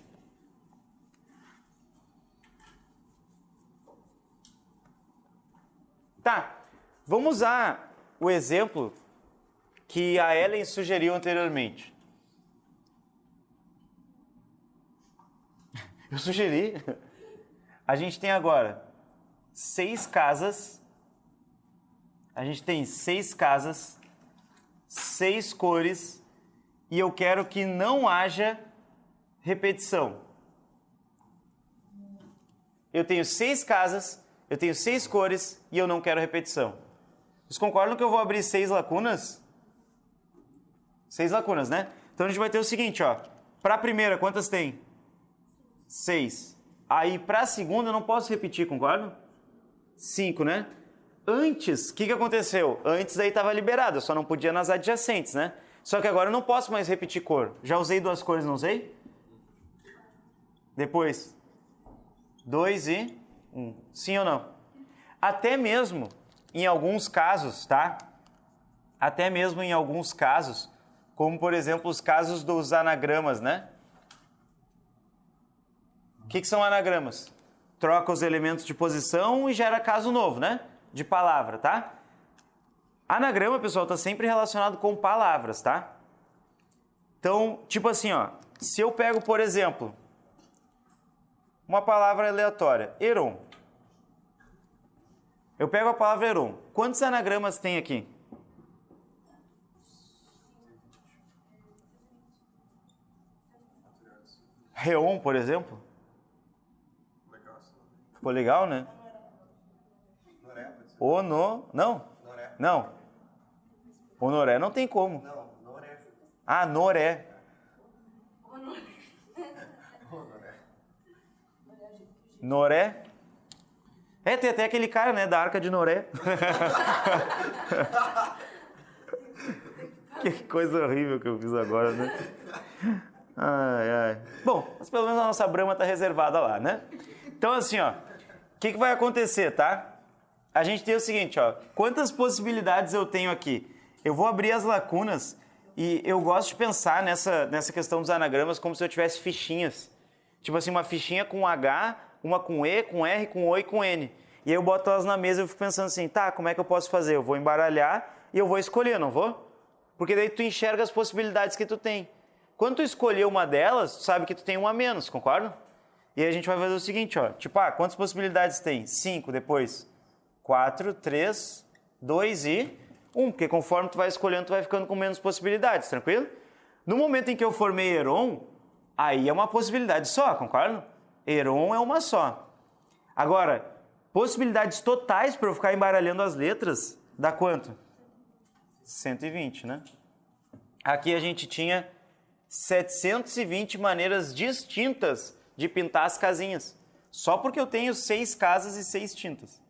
Tá, vamos usar o exemplo que a Ellen sugeriu anteriormente. Eu sugeri. A gente tem agora 6 casas. A gente tem 6 casas, 6 cores, e eu quero que não haja repetição. Eu tenho 6 casas, eu tenho 6 cores, e eu não quero repetição. Vocês concordam que eu vou abrir 6 lacunas? 6 lacunas, né? Então a gente vai ter o seguinte, ó. Para a primeira, quantas tem? 6. Aí para a segunda eu não posso repetir, concordam? 5, né? Antes, o que aconteceu? Antes daí estava liberado, eu só não podia nas adjacentes, né? Só que agora eu não posso mais repetir cor. Já usei 2 cores, não usei? Depois, 2 e 1. Sim ou não? Até mesmo em alguns casos, tá? Até mesmo em alguns casos, como por exemplo os casos dos anagramas, né? O que são anagramas? Troca os elementos de posição e gera caso novo, né? De palavra, tá? Anagrama, pessoal, está sempre relacionado com palavras, tá? Então, tipo assim, ó, se eu pego, por exemplo, uma palavra aleatória, Heron. Eu pego a palavra Heron. Quantos anagramas tem aqui? Reon, por exemplo. Ficou legal, né? Não? Não. Honoré não tem como. Não, Noré. Ah, Noré. Noré. Tem até aquele cara, né, da Arca de Noré. Que coisa horrível que eu fiz agora, né? Ai, ai. Bom, mas pelo menos a nossa Brahma tá reservada lá, né? Então, assim, ó, o que vai acontecer, tá? A gente tem o seguinte, ó, quantas possibilidades eu tenho aqui? Eu vou abrir as lacunas e eu gosto de pensar nessa questão dos anagramas como se eu tivesse fichinhas. Tipo assim, uma fichinha com H, uma com E, com R, com O e com N. E aí eu boto elas na mesa e eu fico pensando assim, tá, como é que eu posso fazer? Eu vou embaralhar e eu vou escolher, não vou? Porque daí tu enxerga as possibilidades que tu tem. Quando tu escolher uma delas, tu sabe que tu tem uma a menos, concorda? E aí a gente vai fazer o seguinte, ó, tipo, quantas possibilidades tem? 5, depois 4, 3, 2 e 1, porque conforme tu vai escolhendo, tu vai ficando com menos possibilidades, tranquilo? No momento em que eu formei Heron, aí é uma possibilidade só, concorda? Heron é uma só. Agora, possibilidades totais para eu ficar embaralhando as letras, dá quanto? 120, né? Aqui a gente tinha 720 maneiras distintas de pintar as casinhas. Só porque eu tenho 6 casas e 6 tintas.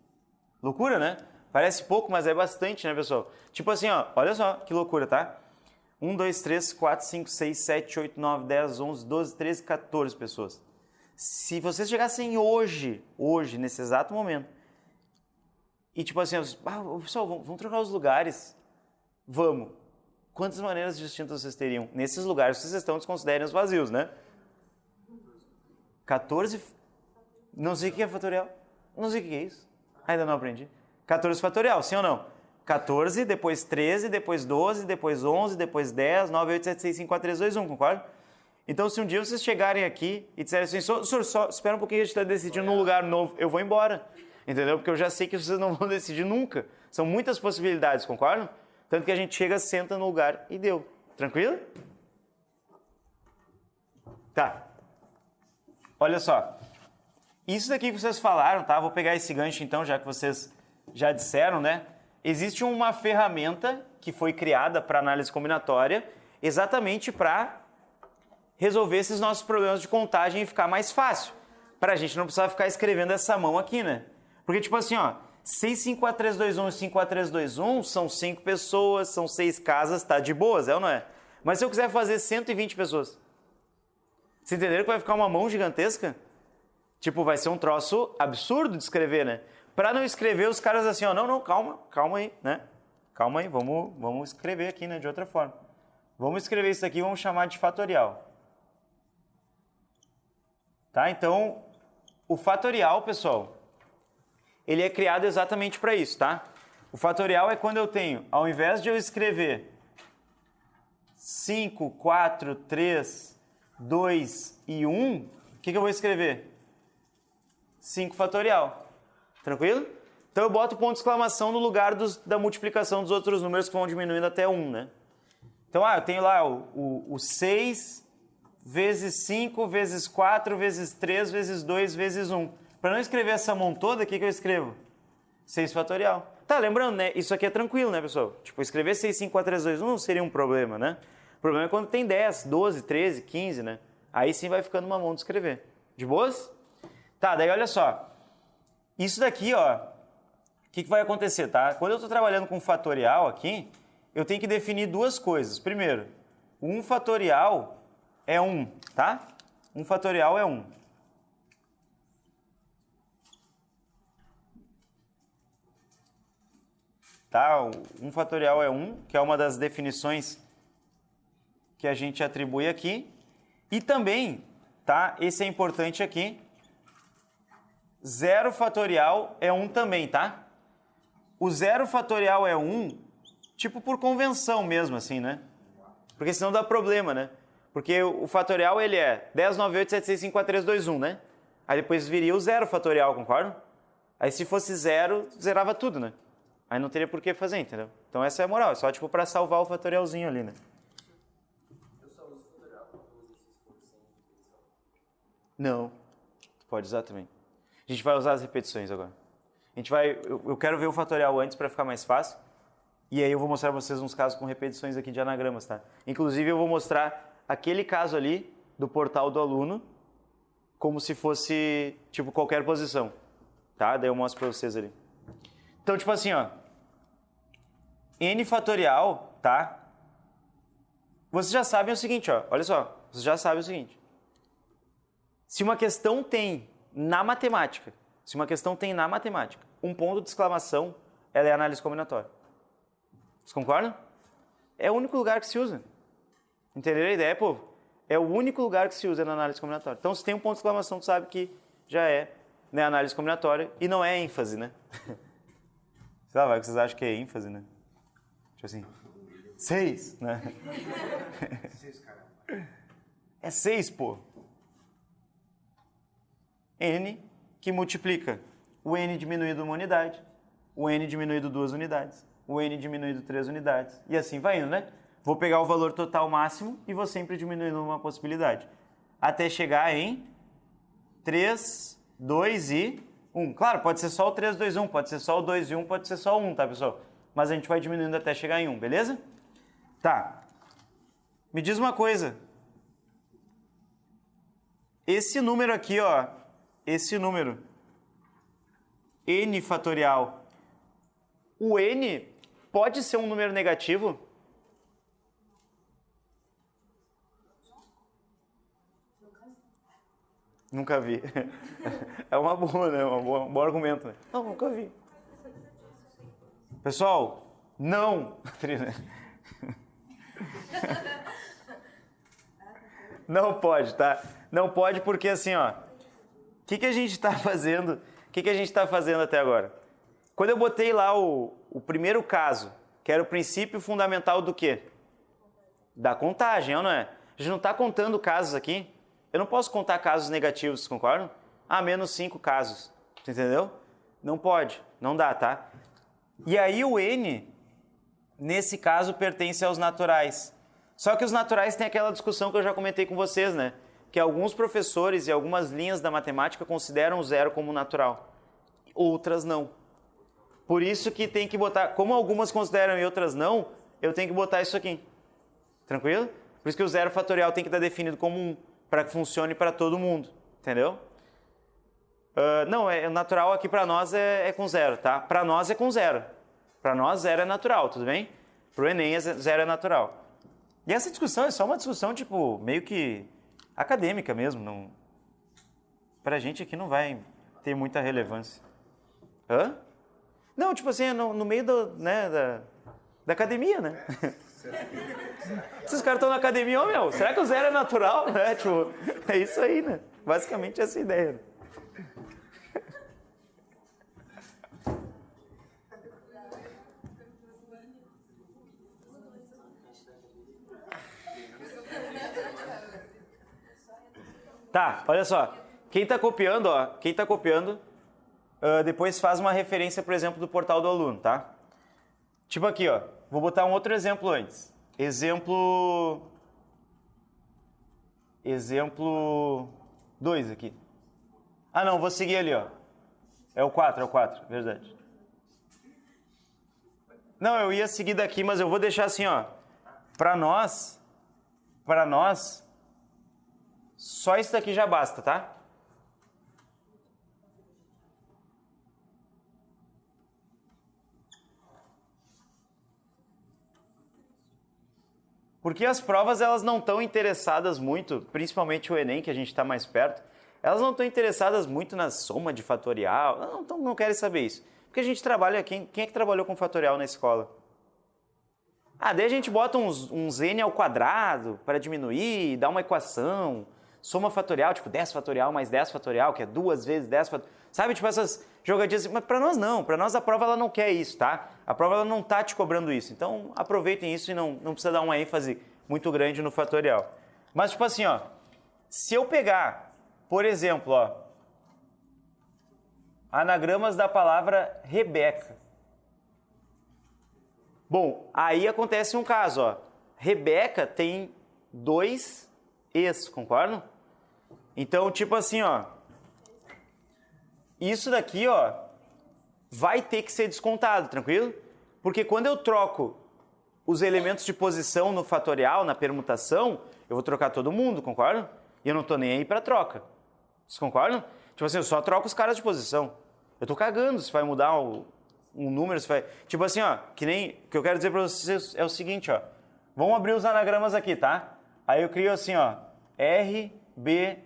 Loucura, né? Parece pouco, mas é bastante, né, pessoal? Tipo assim, ó, olha só que loucura, tá? 1, 2, 3, 4, 5, 6, 7, 8, 9, 10, 11, 12, 13, 14 pessoas. Se vocês chegassem hoje, nesse exato momento, e tipo assim, pessoal, vamos trocar os lugares? Vamos. Quantas maneiras distintas vocês teriam? Nesses lugares vocês estão, desconsiderem os vazios, né? 14... Não sei o que é fatorial. Não sei o que é isso. Ainda não aprendi. 14 fatorial, sim ou não? 14, depois 13, depois 12, depois 11, depois 10, 9, 8, 7, 6, 5, 4, 3, 2, 1, concorda? Então, se um dia vocês chegarem aqui e disserem assim, senhor, só espera um pouquinho, a gente está decidindo num lugar novo, eu vou embora. Entendeu? Porque eu já sei que vocês não vão decidir nunca. São muitas possibilidades, concordam? Tanto que a gente chega, senta no lugar e deu. Tranquilo? Tá. Olha só. Isso daqui que vocês falaram, tá? Vou pegar esse gancho então, já que vocês já disseram, né? Existe uma ferramenta que foi criada para análise combinatória exatamente para resolver esses nossos problemas de contagem e ficar mais fácil. Para a gente não precisar ficar escrevendo essa mão aqui, né? Porque tipo assim, ó, 6, 5, 4, 3, 2, 1 e 5, 4, 3, 2, 1 são 5 pessoas, são 6 casas, tá de boas, é ou não é? Mas se eu quiser fazer 120 pessoas, vocês entenderam que vai ficar uma mão gigantesca? Tipo, vai ser um troço absurdo de escrever, né? Para não escrever, os caras assim, ó, não, calma aí, né? Calma aí, vamos escrever aqui, né, de outra forma. Vamos escrever isso aqui, vamos chamar de fatorial. Tá? Então, o fatorial, pessoal, ele é criado exatamente para isso, tá? O fatorial é quando eu tenho, ao invés de eu escrever 5, 4, 3, 2 e 1, o que eu vou escrever? 5 fatorial. Tranquilo? Então eu boto ponto de exclamação no lugar da multiplicação dos outros números que vão diminuindo até 1, né? Então, eu tenho lá o 6 vezes 5 vezes 4 vezes 3 vezes 2 vezes 1. Para não escrever essa mão toda, o que eu escrevo? 6 fatorial. Tá, lembrando, né? Isso aqui é tranquilo, né, pessoal? Tipo, escrever 6, 5, 4, 3, 2, 1 não seria um problema, né? O problema é quando tem 10, 12, 13, 15, né? Aí sim vai ficando uma mão de escrever. De boas? Tá, daí olha só. Isso daqui, ó, o que vai acontecer, tá? Quando eu estou trabalhando com fatorial aqui, eu tenho que definir duas coisas. Primeiro, 1 fatorial é 1, tá? 1 fatorial é 1. Tá? 1 fatorial é 1, que é uma das definições que a gente atribui aqui. E também, tá? Esse é importante aqui. 0 fatorial é 1 também, tá? O 0 fatorial é 1, tipo por convenção mesmo, assim, né? Porque senão dá problema, né? Porque o fatorial, ele é 10, 9, 8, 7, 6, 5, 4, 3, 2, 1, né? Aí depois viria o 0 fatorial, concorda? Aí se fosse 0, zerava tudo, né? Aí não teria por que fazer, entendeu? Então essa é a moral, é só tipo para salvar o fatorialzinho ali, né? Eu só uso fatorial quando uso esses coisas sem repetição. Não, pode usar também. A gente vai usar as repetições agora. A gente vai, eu quero ver o fatorial antes para ficar mais fácil. E aí eu vou mostrar para vocês uns casos com repetições aqui de anagramas, tá? Inclusive eu vou mostrar aquele caso ali do portal do aluno como se fosse tipo qualquer posição, tá? Daí eu mostro para vocês ali. Então, tipo assim, ó, n fatorial, tá? Vocês já sabem o seguinte, ó, olha só, vocês já sabem o seguinte. Se uma questão tem na matemática, um ponto de exclamação, ela é análise combinatória. Vocês concordam? É o único lugar que se usa. Entenderam a ideia, povo? É o único lugar que se usa na análise combinatória. Então, se tem um ponto de exclamação, tu sabe que já é, né, análise combinatória e não é ênfase, né? Sei lá, vai que vocês acham que é ênfase, né? Tipo assim, 6, né? 6, caramba. É 6, pô. N que multiplica o N diminuído uma unidade, o N diminuído 2 unidades, o N diminuído 3 unidades. E assim vai indo, né? Vou pegar o valor total máximo e vou sempre diminuindo uma possibilidade. Até chegar em 3, 2 e 1. Claro, pode ser só o 3, 2, 1, pode ser só o 2 e 1, pode ser só o 1, tá, pessoal? Mas a gente vai diminuindo até chegar em 1, beleza? Tá. Me diz uma coisa. Esse número aqui, ó, esse número, n fatorial, o n pode ser um número negativo? Nunca vi. É uma boa, né? Um bom argumento, né? Não, nunca vi. Pessoal, não. Não pode, tá? Não pode porque assim, ó. O que a gente está fazendo? O que a gente está fazendo até agora? Quando eu botei lá o primeiro caso, que era o princípio fundamental do quê? Da contagem, ou não é? A gente não está contando casos aqui. Eu não posso contar casos negativos, concordam? Menos 5 casos. Você entendeu? Não pode. Não dá, tá? E aí o N, nesse caso, pertence aos naturais. Só que os naturais têm aquela discussão que eu já comentei com vocês, né? Que alguns professores e algumas linhas da matemática consideram o zero como natural. Outras não. Por isso que tem que botar... Como algumas consideram e outras não, eu tenho que botar isso aqui. Tranquilo? Por isso que o zero fatorial tem que estar definido como 1, para que funcione para todo mundo. Entendeu? Não, o natural aqui para nós é com 0, tá? Para nós é com 0. Para nós 0 é natural, tudo bem? Para o Enem 0 é natural. E essa discussão é só uma discussão, tipo, meio que acadêmica mesmo. Não... Pra gente aqui não vai ter muita relevância. Hã? Não, tipo assim, no meio da academia, né? Esses caras estão na academia, meu, será que o 0 é natural? É, tipo, é isso aí, né? Basicamente essa ideia. Né? Tá, olha só. Quem está copiando, depois faz uma referência, por exemplo, do portal do aluno, tá? Tipo aqui, ó. Vou botar um outro exemplo antes. Exemplo 2 aqui. Não, vou seguir ali, ó. É o 4, verdade. Não, eu ia seguir daqui, mas eu vou deixar assim, ó. Para nós, só isso daqui já basta, tá? Porque as provas, elas não estão interessadas muito, principalmente o Enem, que a gente está mais perto, elas não estão interessadas muito na soma de fatorial, não querem saber isso. Porque a gente trabalha, quem é que trabalhou com fatorial na escola? Daí a gente bota uns n ao quadrado para diminuir, dá uma equação, soma fatorial, tipo 10 fatorial mais 10 fatorial, que é 2 vezes 10 fatorial. Sabe, tipo essas jogadinhas assim, mas para nós não, para nós a prova ela não quer isso, tá? A prova ela não tá te cobrando isso, então aproveitem isso e não precisa dar uma ênfase muito grande no fatorial. Mas tipo assim, ó, se eu pegar, por exemplo, ó, anagramas da palavra Rebeca. Bom, aí acontece um caso, ó. Rebeca tem 2 es, concordam? Então, tipo assim, ó, isso daqui, ó, vai ter que ser descontado, tranquilo? Porque quando eu troco os elementos de posição no fatorial, na permutação, eu vou trocar todo mundo, concordam? E eu não tô nem aí pra troca. Vocês concordam? Tipo assim, eu só troco os caras de posição. Eu tô cagando se vai mudar um número, se vai... Tipo assim, ó, que nem... O que eu quero dizer pra vocês é o seguinte, ó. Vamos abrir os anagramas aqui, tá? Aí eu crio assim, ó, RBC,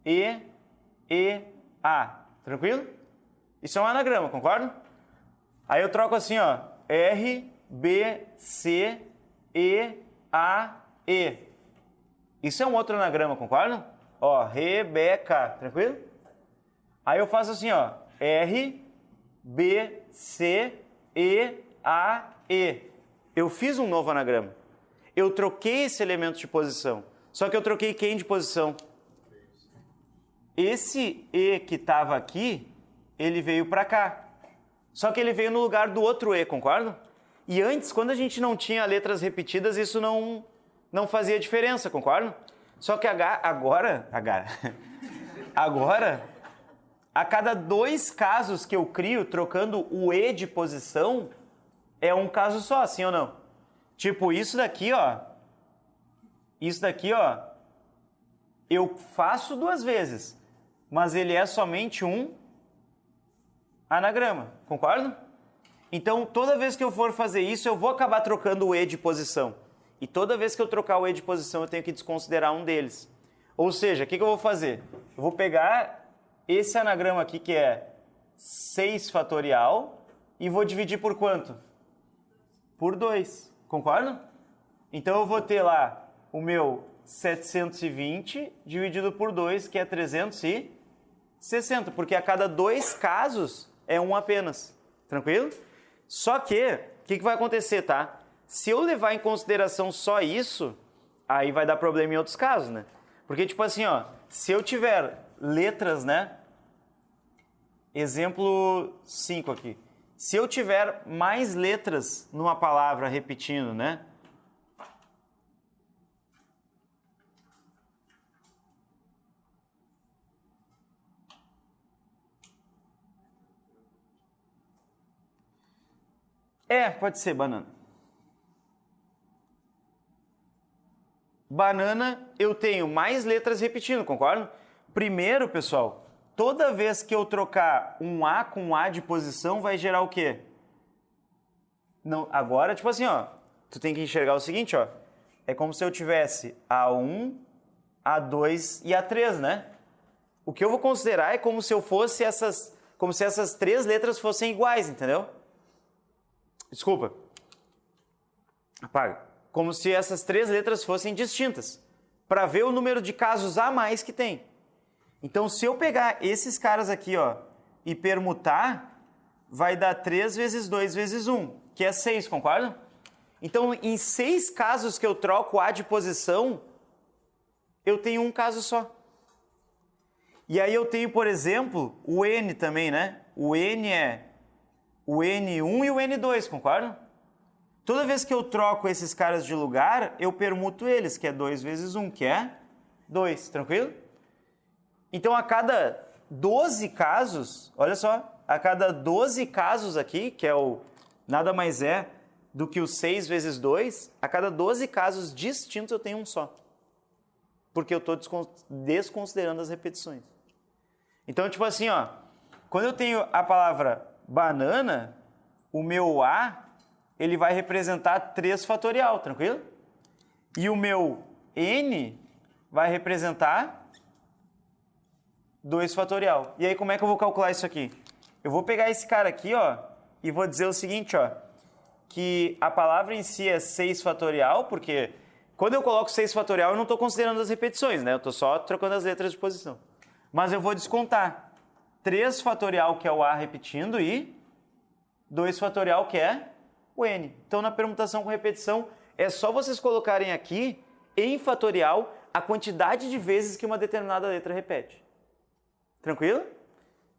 EA. Tranquilo? Isso é um anagrama, concorda? Aí eu troco assim, ó, RBCEAE. Isso é um outro anagrama, concorda? Ó, Rebeca, tranquilo? Aí eu faço assim, ó, RBCEAE. Eu fiz um novo anagrama. Eu troquei esse elemento de posição. Só que eu troquei quem de posição? Esse E que estava aqui, ele veio para cá. Só que ele veio no lugar do outro E, concorda? E antes, quando a gente não tinha letras repetidas, isso não fazia diferença, concorda? Só que agora, a cada 2 casos que eu crio, trocando o E de posição, é um caso só, sim ou não? Tipo, isso daqui, ó, eu faço 2 vezes, mas ele é somente um anagrama, concorda? Então, toda vez que eu for fazer isso, eu vou acabar trocando o E de posição. E toda vez que eu trocar o E de posição, eu tenho que desconsiderar um deles. Ou seja, o que eu vou fazer? Eu vou pegar esse anagrama aqui, que é 6 fatorial, e vou dividir por quanto? Por 2. Concorda? Então eu vou ter lá o meu 720 dividido por 2, que é 360, porque a cada 2 casos é um apenas. Tranquilo? Só que, o que vai acontecer, tá? Se eu levar em consideração só isso, aí vai dar problema em outros casos, né? Porque, tipo assim, ó, se eu tiver letras, né? Exemplo 5 aqui. Se eu tiver mais letras numa palavra repetindo, né? Pode ser banana. Banana, eu tenho mais letras repetindo, concorda? Primeiro, pessoal, toda vez que eu trocar um A com um A de posição, vai gerar o quê? Não, agora, tipo assim, ó, tu tem que enxergar o seguinte, ó. É como se eu tivesse A1, A2 e A3, né? O que eu vou considerar é como se eu fosse como se essas 3 letras fossem iguais, entendeu? Desculpa. Apaga. Como se essas 3 letras fossem distintas, para ver o número de casos a mais que tem. Então, se eu pegar esses caras aqui, ó, e permutar, vai dar 3 vezes 2 vezes 1, que é 6, concorda? Então, em 6 casos que eu troco A de posição, eu tenho um caso só. E aí eu tenho, por exemplo, o N também, né? O N é o N1 e o N2, concorda? Toda vez que eu troco esses caras de lugar, eu permuto eles, que é 2 vezes 1, que é 2, tranquilo? Então, a cada 12 casos, olha só, a cada 12 casos aqui, que é o nada mais é do que o 6 vezes 2, a cada 12 casos distintos eu tenho um só. Porque eu estou desconsiderando as repetições. Então, tipo assim, ó, quando eu tenho a palavra banana, o meu A, ele vai representar 3 fatorial, tranquilo? E o meu N vai representar 2 fatorial. E aí, como é que eu vou calcular isso aqui? Eu vou pegar esse cara aqui, ó, e vou dizer o seguinte, ó, que a palavra em si é 6 fatorial, porque quando eu coloco 6 fatorial, eu não estou considerando as repetições, né? Eu estou só trocando as letras de posição. Mas eu vou descontar 3 fatorial, que é o A repetindo, e 2 fatorial, que é o N. Então, na permutação com repetição, é só vocês colocarem aqui, em fatorial, a quantidade de vezes que uma determinada letra repete. Tranquilo?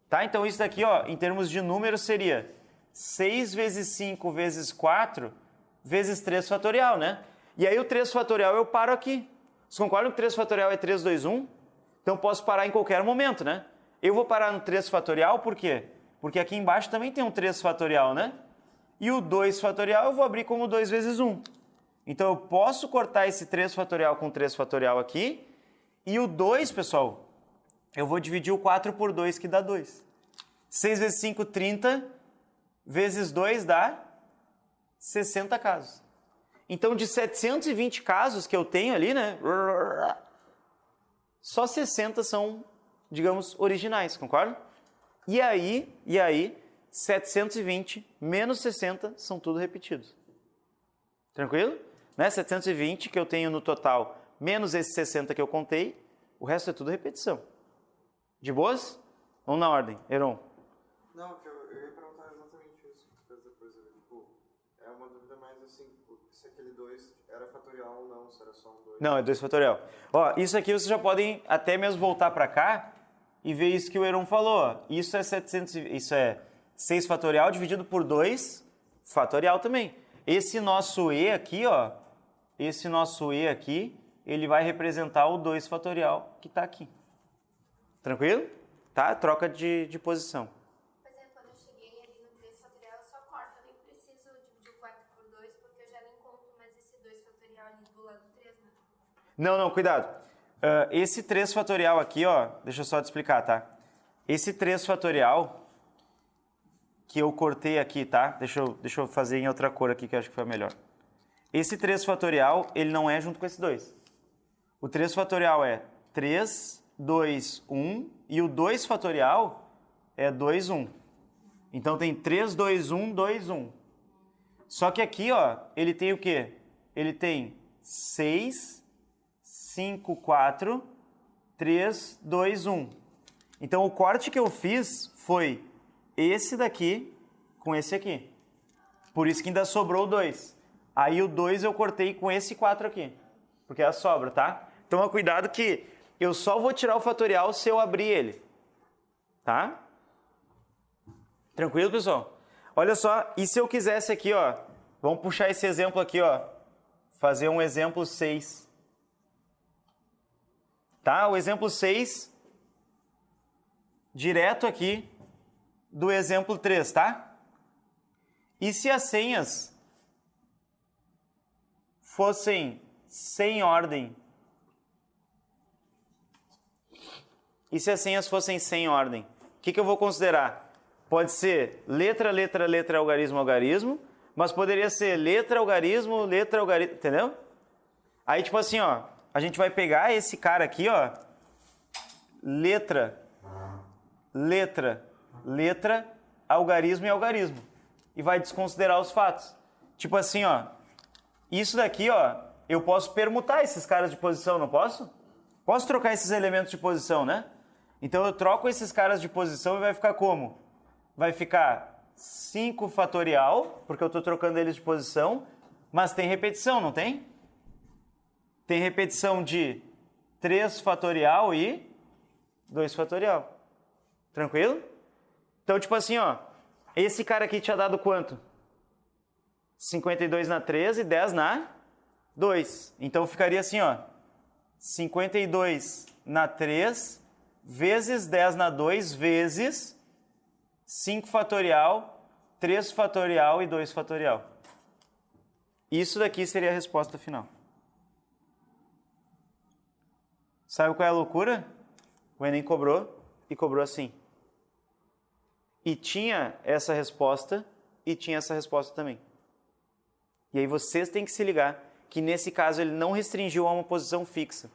Tá? Então, isso daqui, ó, em termos de número, seria 6 vezes 5 vezes 4 vezes 3 fatorial, né? E aí, o 3 fatorial eu paro aqui. Vocês concordam que 3 fatorial é 3, 2, 1? Então, posso parar em qualquer momento, né? Eu vou parar no 3 fatorial, por quê? Porque aqui embaixo também tem um 3 fatorial, né? E o 2 fatorial eu vou abrir como 2 vezes 1. Então, eu posso cortar esse 3 fatorial com 3 fatorial aqui. E o 2, pessoal, eu vou dividir o 4 por 2, que dá 2. 6 vezes 5, 30. Vezes 2 dá 60 casos. Então, de 720 casos que eu tenho ali, né? Só 60 são, digamos, originais, concorda? E aí, 720 menos 60 são tudo repetidos. Tranquilo? Né? 720 que eu tenho no total, menos esses 60 que eu contei, o resto é tudo repetição. De boas? Vamos na ordem. Heron. Não, eu ia perguntar exatamente isso que tu fez depois. Tipo, é uma dúvida mais assim, se aquele 2 era fatorial ou não, se era só um 2. Não, é 2 fatorial. Ó, isso aqui vocês já podem até mesmo voltar para cá e ver isso que o Heron falou. Ó. Isso é 6 fatorial dividido por 2 fatorial também. Esse nosso E aqui, ó, ele vai representar o 2 fatorial que está aqui. Tranquilo? Tá? Troca de posição. Pois é, quando eu cheguei ali no 3 fatorial, eu só corto. Eu nem preciso dividir o 4 por 2, porque eu já nem conto mais esse 2 fatorial ali do lado do 3, né? Não, cuidado. Esse 3 fatorial aqui, ó, deixa eu só te explicar, tá? Esse 3 fatorial que eu cortei aqui, tá? Deixa eu fazer em outra cor aqui que eu acho que foi melhor. esse 3 fatorial, ele não é junto com esse 2. O 3 fatorial é 3, 2, 1 e o 2 fatorial é 2, 1. Então tem 3, 2, 1, 2, 1. Só que aqui, ó, ele tem o quê? Ele tem 6, 5, 4, 3, 2, 1. Então o corte que eu fiz foi esse daqui com esse aqui. Por isso que ainda sobrou o 2. Aí o 2 eu cortei com esse 4 aqui. Porque é a sobra, tá? Então, cuidado que eu só vou tirar o fatorial se eu abrir ele. Tá? Tranquilo, pessoal? Olha só, e se eu quisesse aqui, ó, vamos puxar esse exemplo aqui, ó, fazer um exemplo 6. Tá? O exemplo 6, direto aqui do exemplo 3, tá? E se as senhas fossem sem ordem? E se as senhas fossem sem ordem? O que eu vou considerar? Pode ser letra, letra, letra, algarismo, algarismo, mas poderia ser letra, algarismo, entendeu? Aí, tipo assim, ó, a gente vai pegar esse cara aqui, ó, letra, letra, letra, algarismo e algarismo. E vai desconsiderar os fatos. Tipo assim, ó, isso daqui, ó, eu posso permutar esses caras de posição, não posso? Posso trocar esses elementos de posição, né? Então eu troco esses caras de posição e vai ficar como? Vai ficar 5 fatorial, porque eu estou trocando eles de posição, mas tem repetição, não tem? Tem repetição de 3 fatorial e 2 fatorial. Tranquilo? Então, tipo assim, ó, esse cara aqui tinha dado quanto? 52 na 3 e 10 na 2. Então ficaria assim, ó, 52 na 3 vezes 10 na 2 vezes 5 fatorial, 3 fatorial e 2 fatorial. Isso daqui seria a resposta final. Sabe qual é a loucura? O Enem cobrou e cobrou assim. E tinha essa resposta e tinha essa resposta também. E aí vocês têm que se ligar que nesse caso ele não restringiu a uma posição fixa.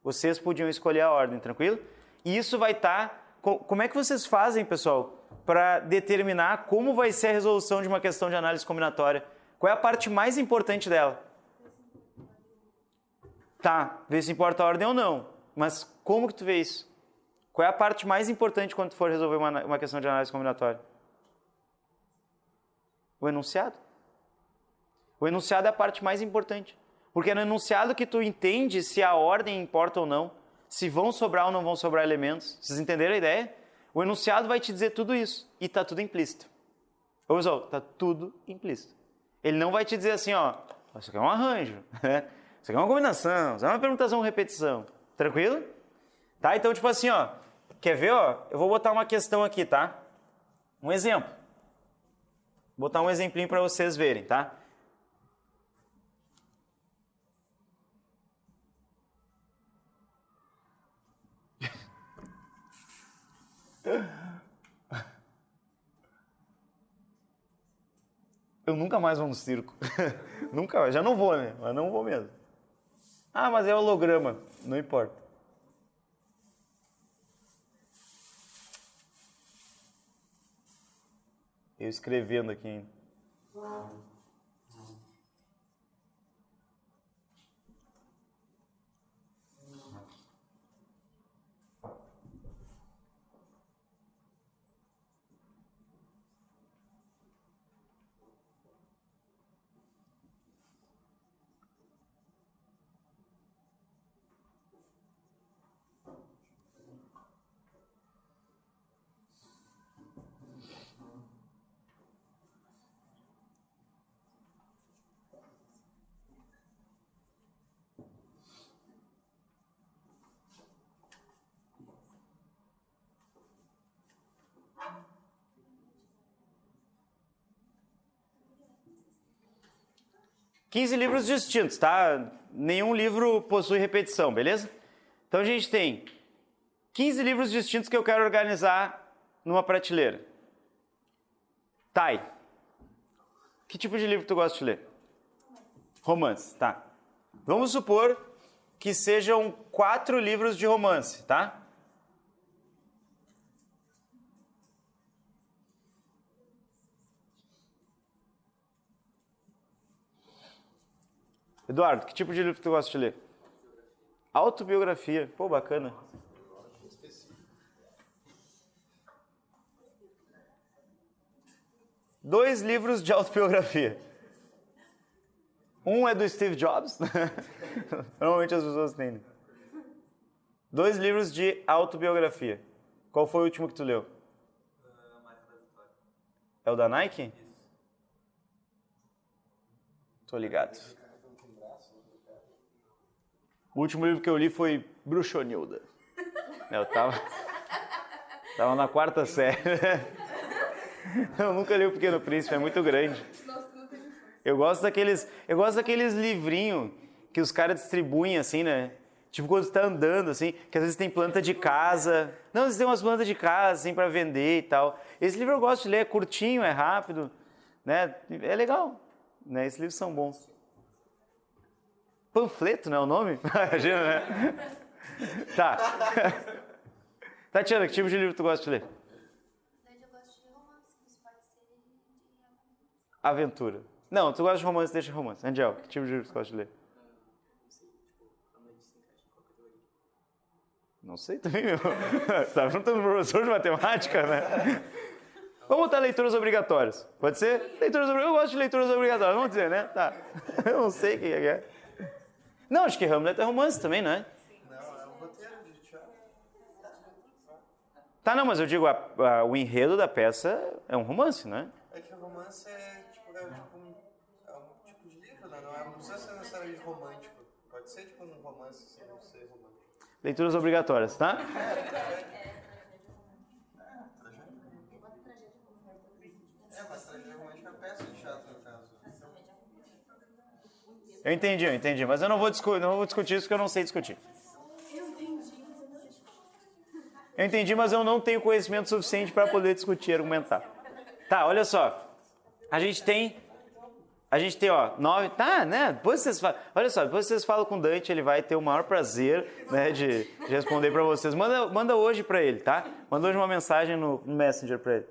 Vocês podiam escolher a ordem, tranquilo? E isso vai estar... Como é que vocês fazem, pessoal, para determinar como vai ser a resolução de uma questão de análise combinatória? Qual é a parte mais importante dela? Tá, ver se importa a ordem ou não. Mas como que tu vê isso? Qual é a parte mais importante quando tu for resolver uma questão de análise combinatória? O enunciado. O enunciado é a parte mais importante. Porque é no enunciado que tu entende se a ordem importa ou não, se vão sobrar ou não vão sobrar elementos. Vocês entenderam a ideia? O enunciado vai te dizer tudo isso. E está tudo implícito. Ô, pessoal, está tudo implícito. Ele não vai te dizer assim, ó, isso aqui é um arranjo, né? Isso aqui é uma combinação, isso é uma permutação ou repetição. Tranquilo? Tá? Então, tipo assim, ó, quer ver, ó? Eu vou botar uma questão aqui, tá? Um exemplo. Vou botar um exemplinho para vocês verem, tá? Eu nunca mais vou no circo. Nunca mais. Já não vou, né? Mas não vou mesmo. Ah, mas é holograma. Não importa. Eu escrevendo aqui ainda. $15 livros distintos, tá? Nenhum livro possui repetição, beleza? Então a gente tem 15 livros distintos que eu quero organizar numa prateleira. Tai, que tipo de livro tu gosta de ler? Romance, tá. Vamos supor que sejam 4 livros de romance, tá? Eduardo, que tipo de livro tu gosta de ler? Autobiografia. Pô, bacana. Dois livros de autobiografia. Um é do Steve Jobs. Normalmente as pessoas têm. 2 livros de autobiografia. Qual foi o último que tu leu? Marca da Vitória. É o da Nike? Tô ligado. O último livro que eu li foi Bruxonilda. Eu tava na 4ª série. Eu nunca li O Pequeno Príncipe, é muito grande. Eu gosto daqueles livrinhos que os caras distribuem assim, né? Tipo quando você tá andando assim, que às vezes tem planta de casa. Não, às vezes tem umas plantas de casa assim para vender e tal. Esse livro eu gosto de ler, é curtinho, é rápido, né? É legal, né? Esses livros são bons. Panfleto, não é o nome? Imagina, né? Tá. Tatiana, que tipo de livro tu gosta de ler? Eu gosto de romance, mas pode ser de Aventura. Não, tu gosta de romance, deixa romance. Angel, que tipo de livro tu gosta de ler? Não sei, realmente se encaixa em qual categoria. Não sei também, meu. Você tá perguntando pro professor de matemática, né? Vamos botar leituras obrigatórias. Pode ser? Leituras obrigatórias. Eu gosto de leituras obrigatórias, vamos dizer, né? Tá. Eu não sei o que é. Não, acho que Hamlet é romance também, não é? Não, é um roteiro de teatro. Tá, não, mas eu digo, o enredo da peça é um romance, não é? É que o romance é tipo um tipo de livro, né? Não precisa ser necessariamente romântico. Pode ser tipo um romance sem não ser romântico. Leituras obrigatórias, tá? Mas tragédia romântica é peça de teatro, no caso. Eu entendi, mas eu não vou discutir isso porque eu não sei discutir. Eu entendi, mas eu não tenho conhecimento suficiente para poder discutir e argumentar. Tá, olha só. A gente tem, ó, 9... Tá, né? Depois vocês falam... Olha só, depois vocês falam com o Dante, ele vai ter o maior prazer, né, de responder para vocês. Manda hoje para ele, tá? Manda hoje uma mensagem no Messenger para ele.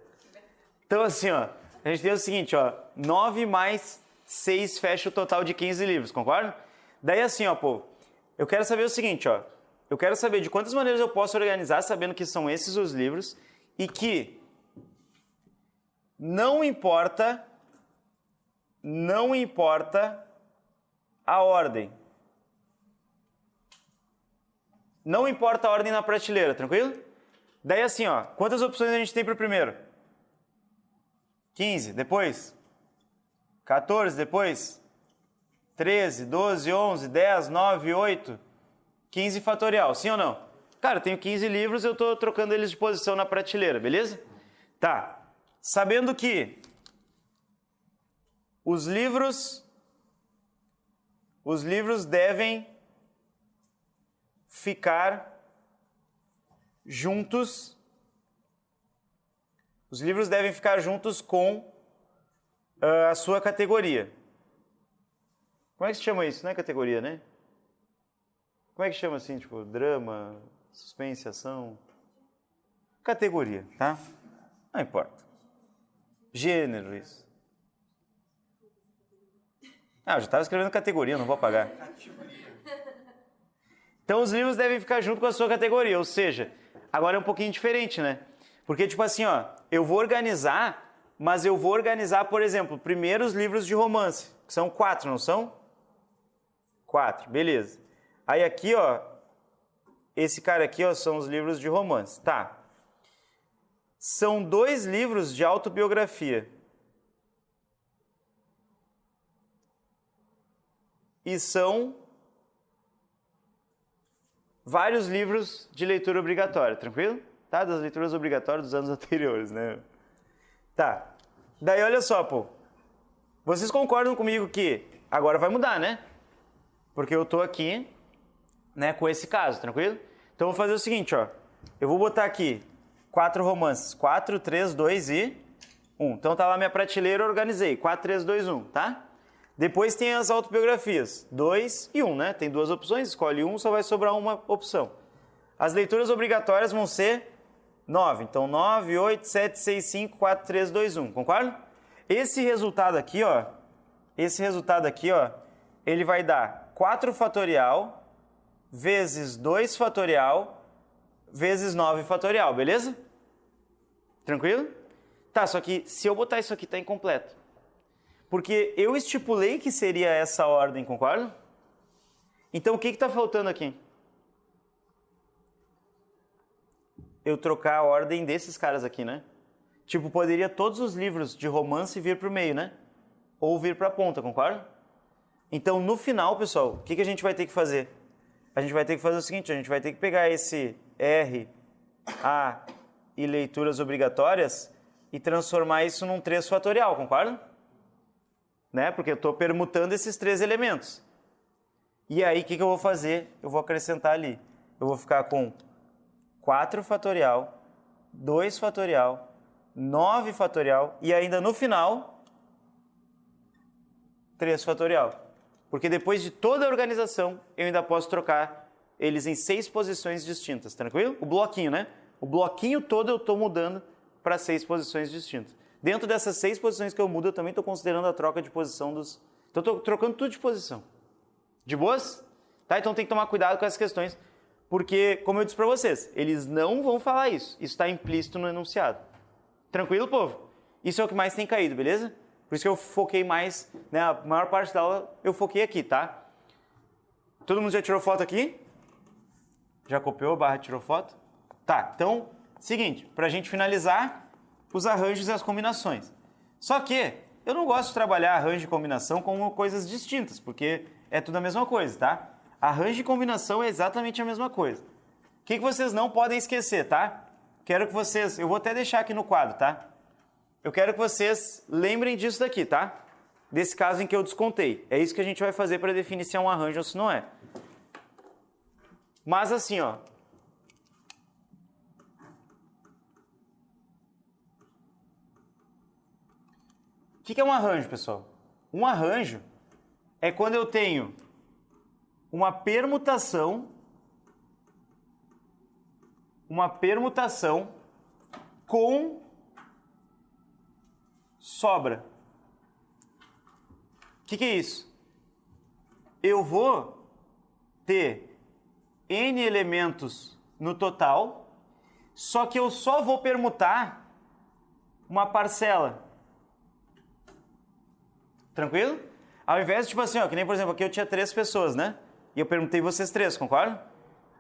Então, assim, ó, a gente tem o seguinte, ó, 9 mais 6 fecha o total de 15 livros, concorda? Daí, assim, ó, povo, eu quero saber o seguinte, ó. Eu quero saber de quantas maneiras eu posso organizar sabendo que são esses os livros e que não importa a ordem. Não importa a ordem na prateleira, tranquilo? Daí assim, ó, quantas opções a gente tem para o primeiro? 15, depois 14, depois 13, 12, 11, 10, 9, 8, 15 fatorial, sim ou não? Cara, eu tenho 15 livros, eu estou trocando eles de posição na prateleira, beleza? Tá. Sabendo que os livros devem ficar juntos. Os livros devem ficar juntos com a sua categoria. Como é que se chama isso? Não é categoria, né? Como é que chama assim? Tipo, drama, suspense, ação? Categoria, tá? Não importa. Gênero, isso. Ah, eu já estava escrevendo categoria, não vou apagar. Então, os livros devem ficar junto com a sua categoria, ou seja, agora é um pouquinho diferente, né? Porque, tipo assim, ó, eu vou organizar, mas eu vou organizar, por exemplo, primeiro os livros de romance, que são 4, não são? 4, beleza. Aí aqui, ó, esse cara aqui, ó, são os livros de romance. Tá. São 2 livros de autobiografia. E são vários livros de leitura obrigatória, tranquilo? Tá? Das leituras obrigatórias dos anos anteriores, né? Tá. Daí, olha só, pô. Vocês concordam comigo que agora vai mudar, né? Porque eu tô aqui, né, com esse caso, tranquilo? Então, eu vou fazer o seguinte, ó. Eu vou botar aqui 4 romances. 4, 3, 2 e 1. Então, tá lá minha prateleira, eu organizei. 4, 3, 2, 1, tá? Depois tem as autobiografias, 2 e 1, né? Tem duas opções, escolhe um, só vai sobrar uma opção. As leituras obrigatórias vão ser 9. Então, 9, 8, 7, 6, 5, 4, 3, 2, 1. Concorda? Esse resultado aqui, ó, ele vai dar 4 fatorial vezes 2 fatorial vezes 9 fatorial, beleza? Tranquilo? Tá, só que se eu botar isso aqui, tá incompleto. Porque eu estipulei que seria essa ordem, concorda? Então, o que está faltando aqui? Eu trocar a ordem desses caras aqui, né? Tipo, poderia todos os livros de romance vir para o meio, né? Ou vir para a ponta, concorda? Então, no final, pessoal, o que a gente vai ter que fazer? A gente vai ter que fazer o seguinte, a gente vai ter que pegar esse R, A e leituras obrigatórias e transformar isso num 3 fatorial, concorda? Né? Porque eu estou permutando esses 3 elementos. E aí, o que eu vou fazer? Eu vou acrescentar ali. Eu vou ficar com 4 fatorial, 2 fatorial, 9 fatorial e ainda no final, 3 fatorial. Porque depois de toda a organização, eu ainda posso trocar eles em 6 posições distintas, tranquilo? O bloquinho, né? O bloquinho todo eu estou mudando para 6 posições distintas. Dentro dessas 6 posições que eu mudo, eu também estou considerando a troca de posição dos... Então, estou trocando tudo de posição. De boas? Tá? Então, tem que tomar cuidado com essas questões, porque, como eu disse para vocês, eles não vão falar isso. Isso está implícito no enunciado. Tranquilo, povo? Isso é o que mais tem caído, beleza? Por isso que eu foquei mais, né? A maior parte da aula eu foquei aqui, tá? Todo mundo já tirou foto aqui? Já copiou, tirou foto? Tá, então, seguinte, para a gente finalizar, os arranjos e as combinações. Só que eu não gosto de trabalhar arranjo e combinação como coisas distintas, porque é tudo a mesma coisa, tá? Arranjo e combinação é exatamente a mesma coisa. O que vocês não podem esquecer, tá? Quero que vocês... Eu vou até deixar aqui no quadro, tá? Eu quero que vocês lembrem disso daqui, tá? Desse caso em que eu descontei. É isso que a gente vai fazer para definir se é um arranjo ou se não é. Mas assim, ó. O que é um arranjo, pessoal? Um arranjo é quando eu tenho uma permutação com sobra. O que é isso? Eu vou ter N elementos no total, só que eu só vou permutar uma parcela. Tranquilo? Ao invés de, tipo assim, ó, que nem, por exemplo, aqui eu tinha 3 pessoas, né? E eu perguntei vocês 3, concorda?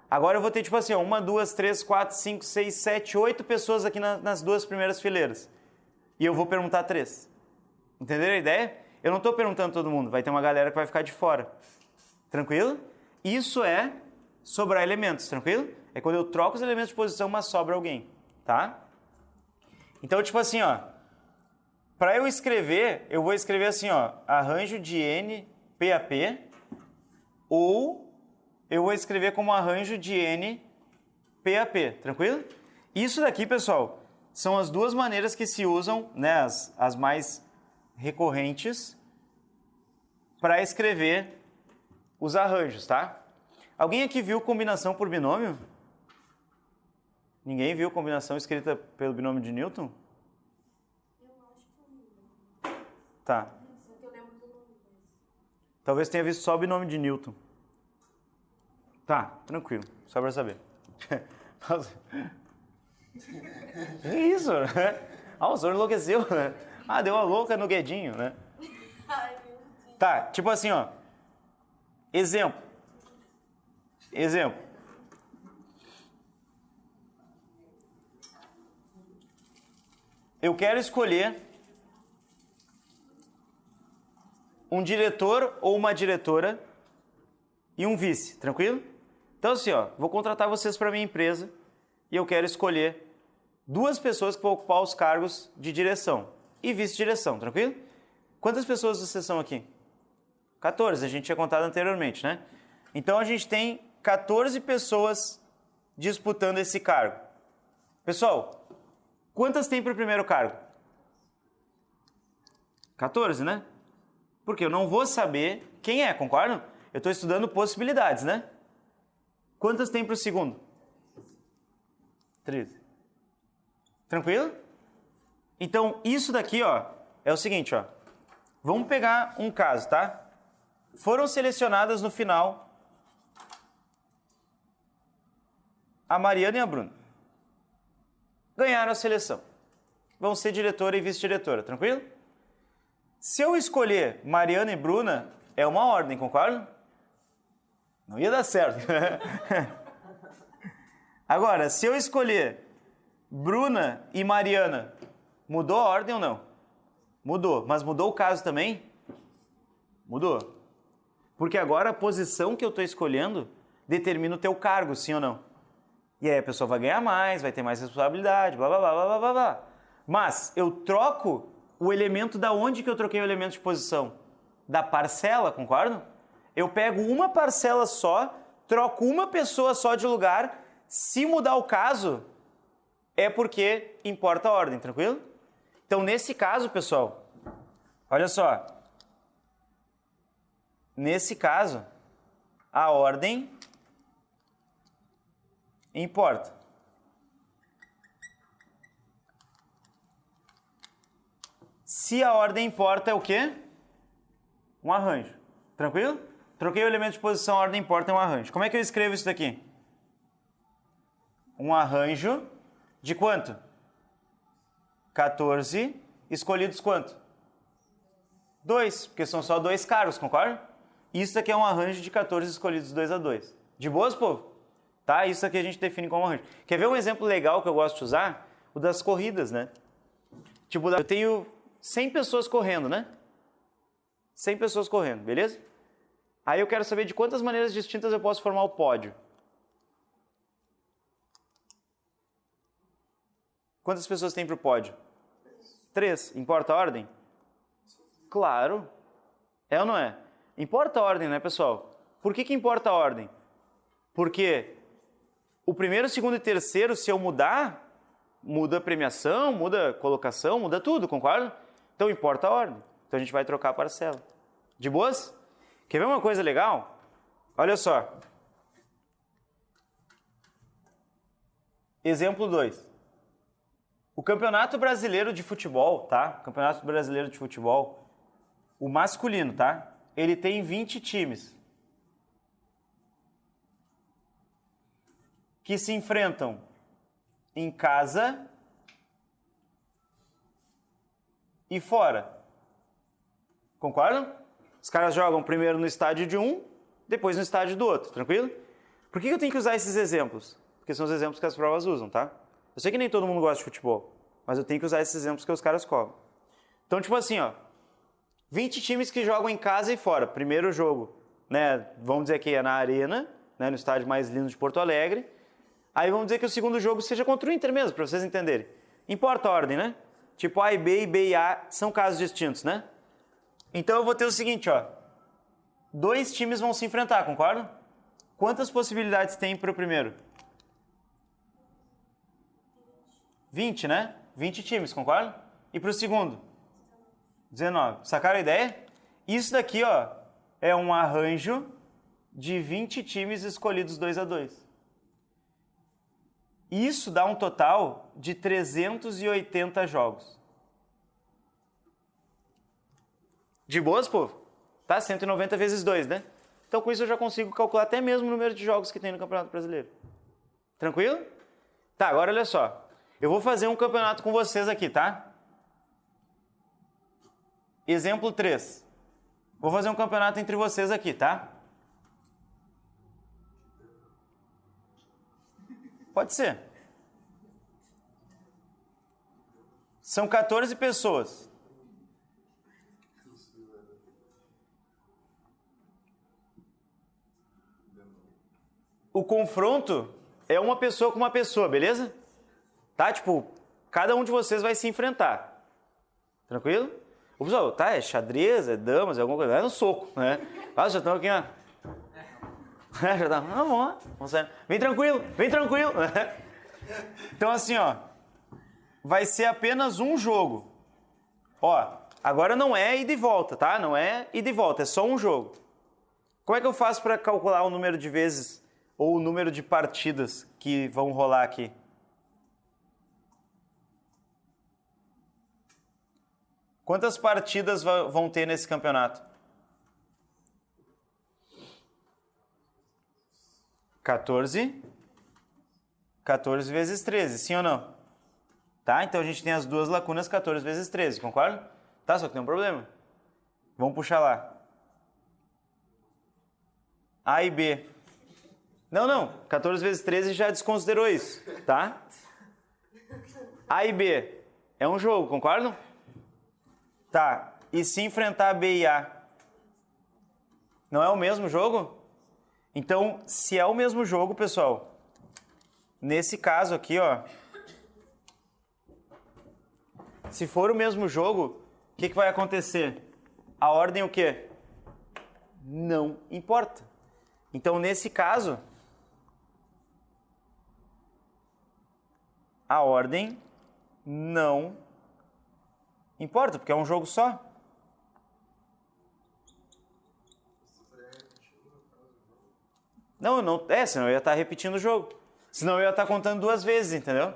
Agora eu vou ter, tipo assim, ó, 1, 2, 3, 4, 5, 6, 7, 8 pessoas aqui nas 2 primeiras fileiras. E eu vou perguntar 3. Entenderam a ideia? Eu não estou perguntando todo mundo, vai ter uma galera que vai ficar de fora. Tranquilo? Isso é sobrar elementos, tranquilo? É quando eu troco os elementos de posição, mas sobra alguém, tá? Então, tipo assim, ó, para eu escrever, eu vou escrever assim, ó, arranjo de N PAP, ou eu vou escrever como arranjo de N PAP, tranquilo? Isso daqui, pessoal, são as duas maneiras que se usam, né, as mais recorrentes, para escrever os arranjos, tá? Alguém aqui viu combinação por binômio? Ninguém viu combinação escrita pelo binômio de Newton? Eu acho que eu não. Tá. Só que eu lembro do nome. Talvez tenha visto só o binômio de Newton. Tá, tranquilo. Só para saber. É isso, né? Ah, o senhor enlouqueceu, né? Ah, deu uma louca no Guedinho, né? Ai, meu Deus. Tá, tipo assim, ó. Exemplo. Eu quero escolher um diretor ou uma diretora e um vice, tranquilo? Então assim, ó, vou contratar vocês para minha empresa e eu quero escolher 2 pessoas que vão ocupar os cargos de direção e vice-direção, tranquilo? Quantas pessoas vocês são aqui? 14, a gente tinha contado anteriormente, né? Então a gente tem 14 pessoas disputando esse cargo. Pessoal, quantas tem para o primeiro cargo? 14, né? Porque eu não vou saber quem é, concordam? Eu estou estudando possibilidades, né? Quantas tem para o segundo? 13. Tranquilo? Então, isso daqui, ó, é o seguinte, ó. Vamos pegar um caso, tá? Foram selecionadas no final a Mariana e a Bruna. Ganharam a seleção. Vão ser diretora e vice-diretora, tranquilo? Se eu escolher Mariana e Bruna, é uma ordem, concorda? Não ia dar certo. Agora, se eu escolher Bruna e Mariana, mudou a ordem ou não? Mudou. Mas mudou o caso também? Mudou. Porque agora a posição que eu estou escolhendo determina o teu cargo, sim ou não? E aí a pessoa vai ganhar mais, vai ter mais responsabilidade, blá, blá, blá, blá, blá, blá. Mas eu troco o elemento da onde que eu troquei o elemento de posição? Da parcela, concordam? Eu pego uma parcela só, troco uma pessoa só de lugar. Se mudar o caso, é porque importa a ordem, tranquilo? Então, nesse caso, pessoal, olha só. Nesse caso, a ordem importa. Se a ordem importa, é o quê? Um arranjo. Tranquilo? Troquei o elemento de posição, a ordem importa, é um arranjo. Como é que eu escrevo isso daqui? Um arranjo de quanto? 14, escolhidos quanto? 2, porque são só 2 cargos, concorda? Isso aqui é um arranjo de 14 escolhidos 2 a 2. De boas, povo? Tá? Isso aqui a gente define como arranjo. Quer ver um exemplo legal que eu gosto de usar? O das corridas, né? Tipo, eu tenho 100 pessoas correndo, né? 100 pessoas correndo, beleza? Aí eu quero saber de quantas maneiras distintas eu posso formar o pódio. Quantas pessoas tem para o pódio? 3. Importa a ordem? Claro. É ou não é? Importa a ordem, né, pessoal? Por que importa a ordem? Porque o primeiro, segundo e terceiro, se eu mudar, muda a premiação, muda a colocação, muda tudo, concorda? Então importa a ordem. Então a gente vai trocar a parcela. De boas? Quer ver uma coisa legal? Olha só. Exemplo 2. O Campeonato Brasileiro de Futebol, tá? O Campeonato Brasileiro de Futebol, o masculino, tá? Ele tem 20 times que se enfrentam em casa e fora. Concordam? Os caras jogam primeiro no estádio de um, depois no estádio do outro, tranquilo? Por que eu tenho que usar esses exemplos? Porque são os exemplos que as provas usam, tá? Eu sei que nem todo mundo gosta de futebol, mas eu tenho que usar esses exemplos que os caras cobram. Então, tipo assim, ó, 20 times que jogam em casa e fora. Primeiro jogo, né, vamos dizer que é na Arena, né, no estádio mais lindo de Porto Alegre. Aí vamos dizer que o segundo jogo seja contra o Inter mesmo, para vocês entenderem. Importa a ordem, né? Tipo A e B e A são casos distintos, né? Então eu vou ter o seguinte, ó. 2 times vão se enfrentar, concorda? Quantas possibilidades tem para o primeiro? 20, né? 20 times, concorda? E para o segundo? 19. Sacaram a ideia? Isso daqui, ó, é um arranjo de 20 times escolhidos 2 a 2. Isso dá um total de 380 jogos. De boas, povo? Tá? 190 vezes 2, né? Então, com isso eu já consigo calcular até mesmo o número de jogos que tem no Campeonato Brasileiro. Tranquilo? Tá, agora olha só. Eu vou fazer um campeonato com vocês aqui, tá? Exemplo 3. Vou fazer um campeonato entre vocês aqui, tá? Pode ser. São 14 pessoas. O confronto é uma pessoa com uma pessoa, beleza? Tá? Tipo, cada um de vocês vai se enfrentar. Tranquilo? O pessoal, tá, é xadrez, é damas, é alguma coisa. É no soco, né? Ah, já estão aqui, ó. Já tá, vamos sair. Vem tranquilo, vem tranquilo. Então assim, ó, vai ser apenas um jogo. Ó, Agora não é ida e volta, tá? Não é ida e volta, é só um jogo. Como é que eu faço para calcular o número de vezes ou o número de partidas que vão rolar aqui? Quantas partidas vão ter nesse campeonato? 14 vezes 13, sim ou não? Tá? Então a gente tem as duas lacunas 14 vezes 13, concorda? Tá, só que tem um problema. Vamos puxar lá. A e B. Não, 14 vezes 13 já desconsiderou isso, tá? A e B é um jogo, concordam? Tá, e se enfrentar B e A? Não é o mesmo jogo? Então, se é o mesmo jogo, pessoal, nesse caso aqui, ó, se for o mesmo jogo, o que vai acontecer? A ordem o quê? Não importa. Então, nesse caso, a ordem não importa, porque é um jogo só. Não, senão eu ia estar repetindo o jogo. Senão eu ia estar contando duas vezes, entendeu?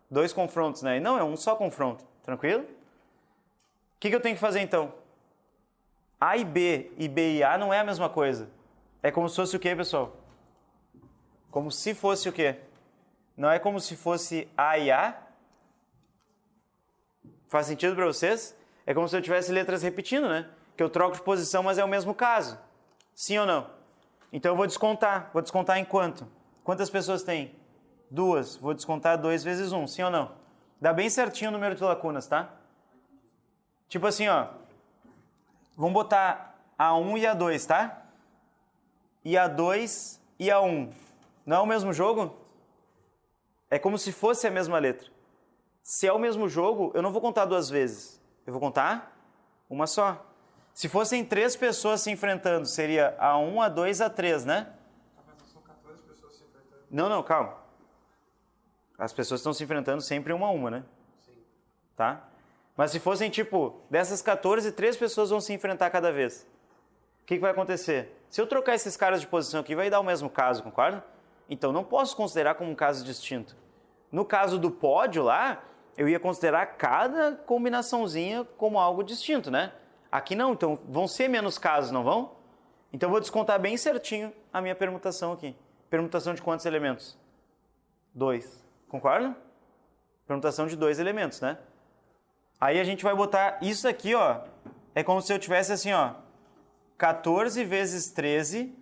2 confrontos, né? Não, é um só confronto. Tranquilo? O que eu tenho que fazer então? A e B e A não é a mesma coisa. É como se fosse o quê, pessoal? Como se fosse o quê? Não é como se fosse A e A? Faz sentido para vocês? É como se eu tivesse letras repetindo, né? Que eu troco de posição, mas é o mesmo caso. Sim ou não? Então eu vou descontar. Vou descontar em quanto? Quantas pessoas tem? 2. Vou descontar 2 vezes 1. Sim ou não? Dá bem certinho o número de lacunas, tá? Tipo assim, ó. Vamos botar A1 e A2, tá? E A2 e A1. Não é o mesmo jogo? É como se fosse a mesma letra. Se é o mesmo jogo, eu não vou contar 2 vezes. Eu vou contar uma só. Se fossem 3 pessoas se enfrentando, seria A1, A2, A3, né? Mas são 14 pessoas se enfrentando. Não, calma. As pessoas estão se enfrentando sempre uma a uma, né? Sim. Tá? Mas se fossem, tipo, dessas 14, 3 pessoas vão se enfrentar cada vez. O que vai acontecer? Se eu trocar esses caras de posição aqui, vai dar o mesmo caso, concorda? Então não posso considerar como um caso distinto. No caso do pódio lá, eu ia considerar cada combinaçãozinha como algo distinto, né? Aqui não, então vão ser menos casos, não vão? Então eu vou descontar bem certinho a minha permutação aqui. Permutação de quantos elementos? 2. Concorda? Permutação de 2 elementos, né? Aí a gente vai botar isso aqui, ó. É como se eu tivesse assim, ó. 14 vezes 13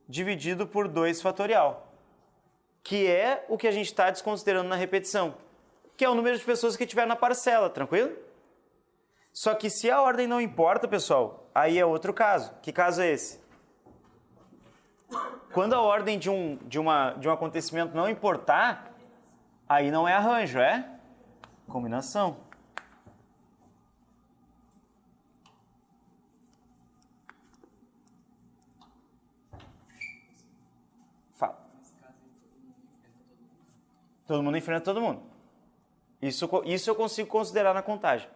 dividido por 2 fatorial. Que é o que a gente está desconsiderando na repetição. Que é o número de pessoas que tiver na parcela, tranquilo? Só que se a ordem não importa, pessoal, aí é outro caso. Que caso é esse? Quando a ordem de um acontecimento não importar, aí não é arranjo, é combinação. Fala. Todo mundo enfrenta todo mundo. Isso eu consigo considerar na contagem.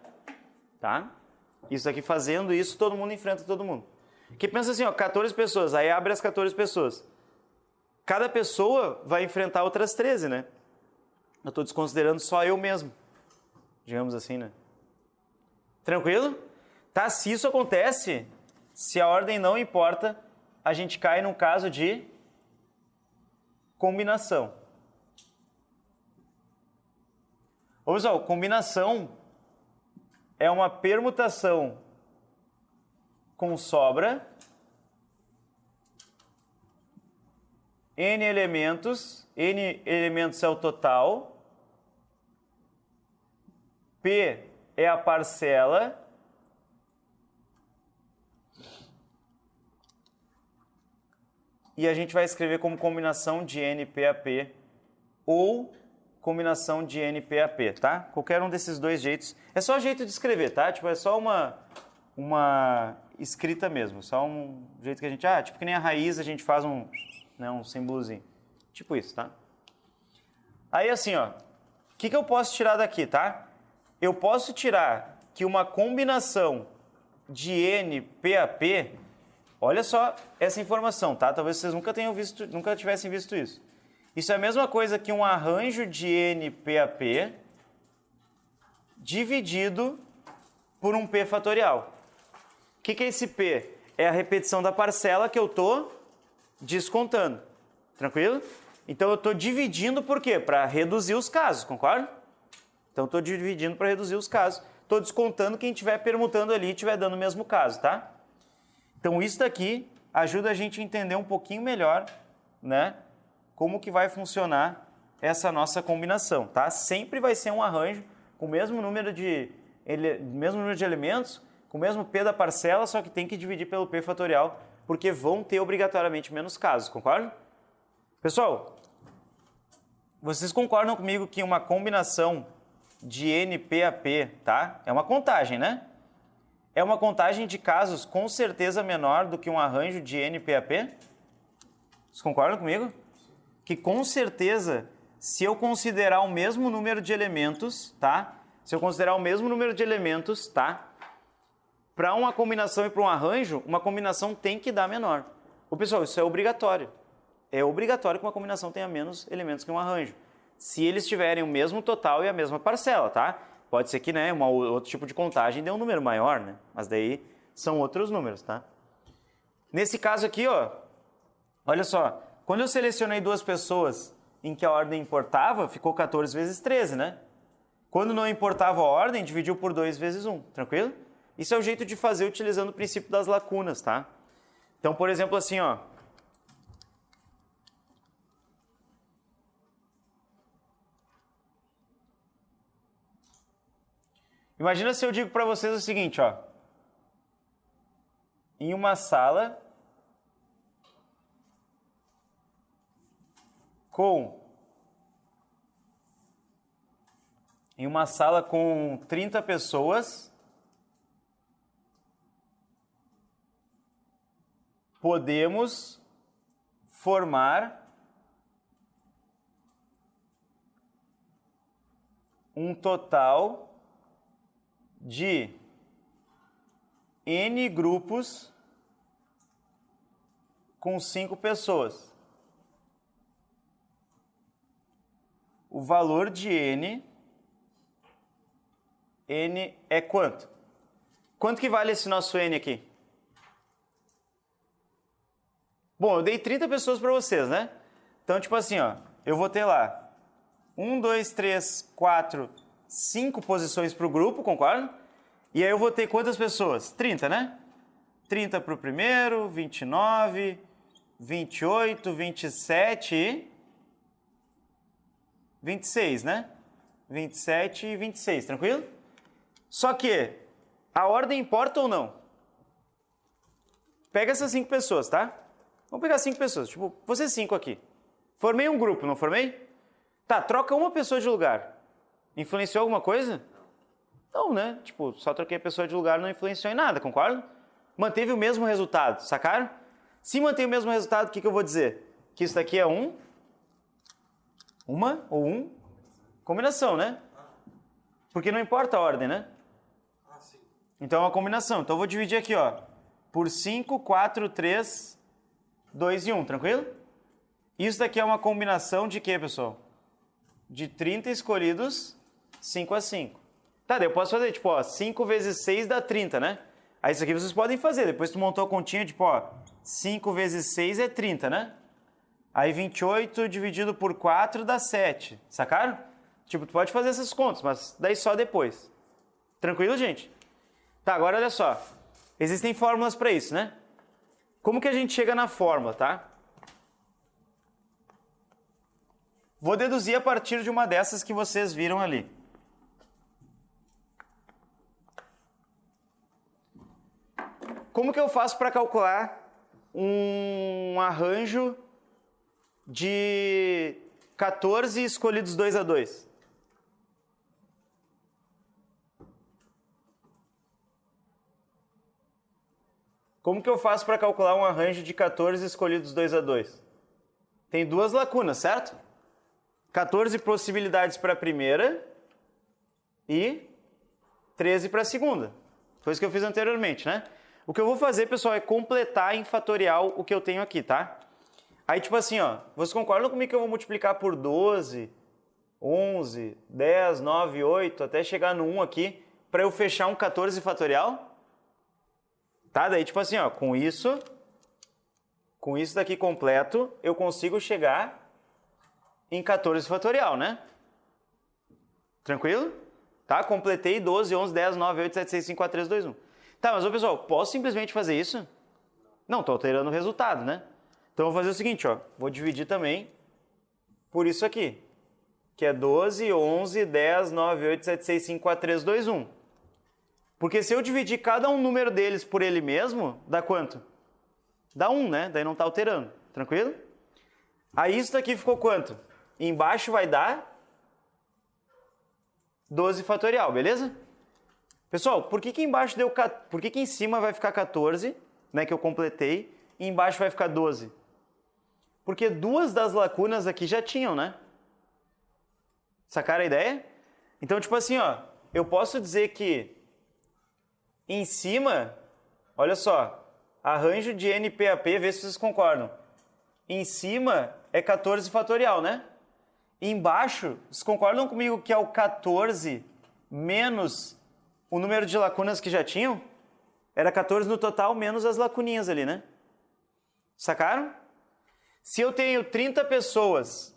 Tá? Isso aqui, fazendo isso, todo mundo enfrenta todo mundo. Que pensa assim, ó, 14 pessoas, aí abre as 14 pessoas. Cada pessoa vai enfrentar outras 13, né? Eu estou desconsiderando só eu mesmo. Digamos assim, né? Tranquilo? Tá, se isso acontece, se a ordem não importa, a gente cai num caso de combinação. Ô, pessoal, combinação é uma permutação com sobra, n elementos é o total, P é a parcela, e a gente vai escrever como combinação de NPAP ou combinação de NPAP, tá? Qualquer um desses dois jeitos. É só jeito de escrever, tá? Tipo, é só uma escrita mesmo. Só um jeito que a gente... tipo que nem a raiz, a gente faz um símbolozinho. Tipo isso, tá? Aí assim, ó. O que eu posso tirar daqui, tá? Eu posso tirar que uma combinação de N PAP, olha só essa informação, tá? Talvez vocês nunca tivessem visto isso. Isso é a mesma coisa que um arranjo de N PAP dividido por um P fatorial. O que é esse P? É a repetição da parcela que eu estou descontando. Tranquilo? Então eu estou dividindo por quê? Para reduzir os casos, concorda? Então eu estou dividindo para reduzir os casos. Estou descontando quem estiver permutando ali e estiver dando o mesmo caso, tá? Então isso daqui ajuda a gente a entender um pouquinho melhor, né? Como que vai funcionar essa nossa combinação, tá? Sempre vai ser um arranjo com o mesmo número de elementos, com o mesmo P da parcela, só que tem que dividir pelo P fatorial, porque vão ter obrigatoriamente menos casos, concorda? Pessoal, vocês concordam comigo que uma combinação de NPAP, tá? É uma contagem, né? É uma contagem de casos com certeza menor do que um arranjo de NPAP? Vocês concordam comigo? Que com certeza, se eu considerar o mesmo número de elementos, tá? Se eu considerar o mesmo número de elementos, tá? Para uma combinação e para um arranjo, uma combinação tem que dar menor. Ô, pessoal, isso é obrigatório. É obrigatório que uma combinação tenha menos elementos que um arranjo. Se eles tiverem o mesmo total e a mesma parcela, tá? Pode ser que, né, outro tipo de contagem dê um número maior, né? Mas daí são outros números, tá? Nesse caso aqui, ó, olha só. Quando eu selecionei duas pessoas em que a ordem importava, ficou 14 vezes 13, né? Quando não importava a ordem, dividiu por 2 vezes 1, tranquilo? Isso é o jeito de fazer utilizando o princípio das lacunas, tá? Então, por exemplo, assim, ó. Imagina se eu digo para vocês o seguinte, ó. Em uma sala com 30 pessoas, podemos formar um total de N grupos com 5 pessoas. O valor de N é quanto? Quanto que vale esse nosso N aqui? Bom, eu dei 30 pessoas para vocês, né? Então, tipo assim, ó, eu vou ter lá 1, 2, 3, 4, 5 posições para o grupo, concorda? E aí eu vou ter quantas pessoas? 30, né? 30 para o primeiro, 29, 28, 27 e 26, né? 27 e 26, tranquilo? Só que a ordem importa ou não? Pega essas 5 pessoas, tá? Vamos pegar 5 pessoas, tipo, vocês 5 aqui. Formei um grupo, não formei? Tá, troca uma pessoa de lugar. Influenciou alguma coisa? Não, né? Tipo, só troquei a pessoa de lugar, não influenciou em nada, concorda? Manteve o mesmo resultado, sacaram? Se mantém o mesmo resultado, o que eu vou dizer? Que isso daqui é uma combinação, né? Porque não importa a ordem, né? Então é uma combinação. Então eu vou dividir aqui, ó, por 5, 4, 3, 2 e 1, tranquilo? Isso daqui é uma combinação de quê, pessoal? De 30 escolhidos, 5 a 5. Tá, daí eu posso fazer, tipo, ó, 5 vezes 6 dá 30, né? Aí isso aqui vocês podem fazer. Depois tu montou a continha, tipo, ó, 5 vezes 6 é 30, né? Aí 28 dividido por 4 dá 7, sacaram? Tipo, tu pode fazer essas contas, mas daí só depois. Tranquilo, gente? Tá, agora olha só. Existem fórmulas para isso, né? Como que a gente chega na fórmula, tá? Vou deduzir a partir de uma dessas que vocês viram ali. Como que eu faço para calcular um arranjo de 14 escolhidos 2 a 2? Como que eu faço para calcular um arranjo de 14 escolhidos 2 a 2? Tem duas lacunas, certo? 14 possibilidades para a primeira e 13 para a segunda. Foi isso que eu fiz anteriormente, né? O que eu vou fazer, pessoal, é completar em fatorial o que eu tenho aqui, tá? Aí, tipo assim, ó, vocês concordam comigo que eu vou multiplicar por 12, 11, 10, 9, 8, até chegar no 1 aqui, para eu fechar um 14 fatorial? Tá? Daí, tipo assim, ó, com isso daqui completo, eu consigo chegar em 14 fatorial, né? Tranquilo? Tá? Completei 12, 11, 10, 9, 8, 7, 6, 5, 4, 3, 2, 1. Tá, mas, ô, pessoal, posso simplesmente fazer isso? Não, tô alterando o resultado, né? Então, eu vou fazer o seguinte, ó. Vou dividir também por isso aqui, que é 12, 11, 10, 9, 8, 7, 6, 5, 4, 3, 2, 1. Porque se eu dividir cada um número deles por ele mesmo, dá quanto? Dá 1, né? Daí não está alterando. Tranquilo? Aí isso daqui ficou quanto? Embaixo vai dar 12 fatorial, beleza? Pessoal, por que embaixo deu... Por que em cima vai ficar 14, né, que eu completei, e embaixo vai ficar 12? Porque duas das lacunas aqui já tinham, né? Sacaram a ideia? Então, tipo assim, ó, eu posso dizer que em cima, olha só, arranjo de NPAP, vê se vocês concordam. Em cima é 14 fatorial, né? Embaixo, vocês concordam comigo que é o 14 menos o número de lacunas que já tinham? Era 14 no total, menos as lacuninhas ali, né? Sacaram? Se eu tenho 30 pessoas,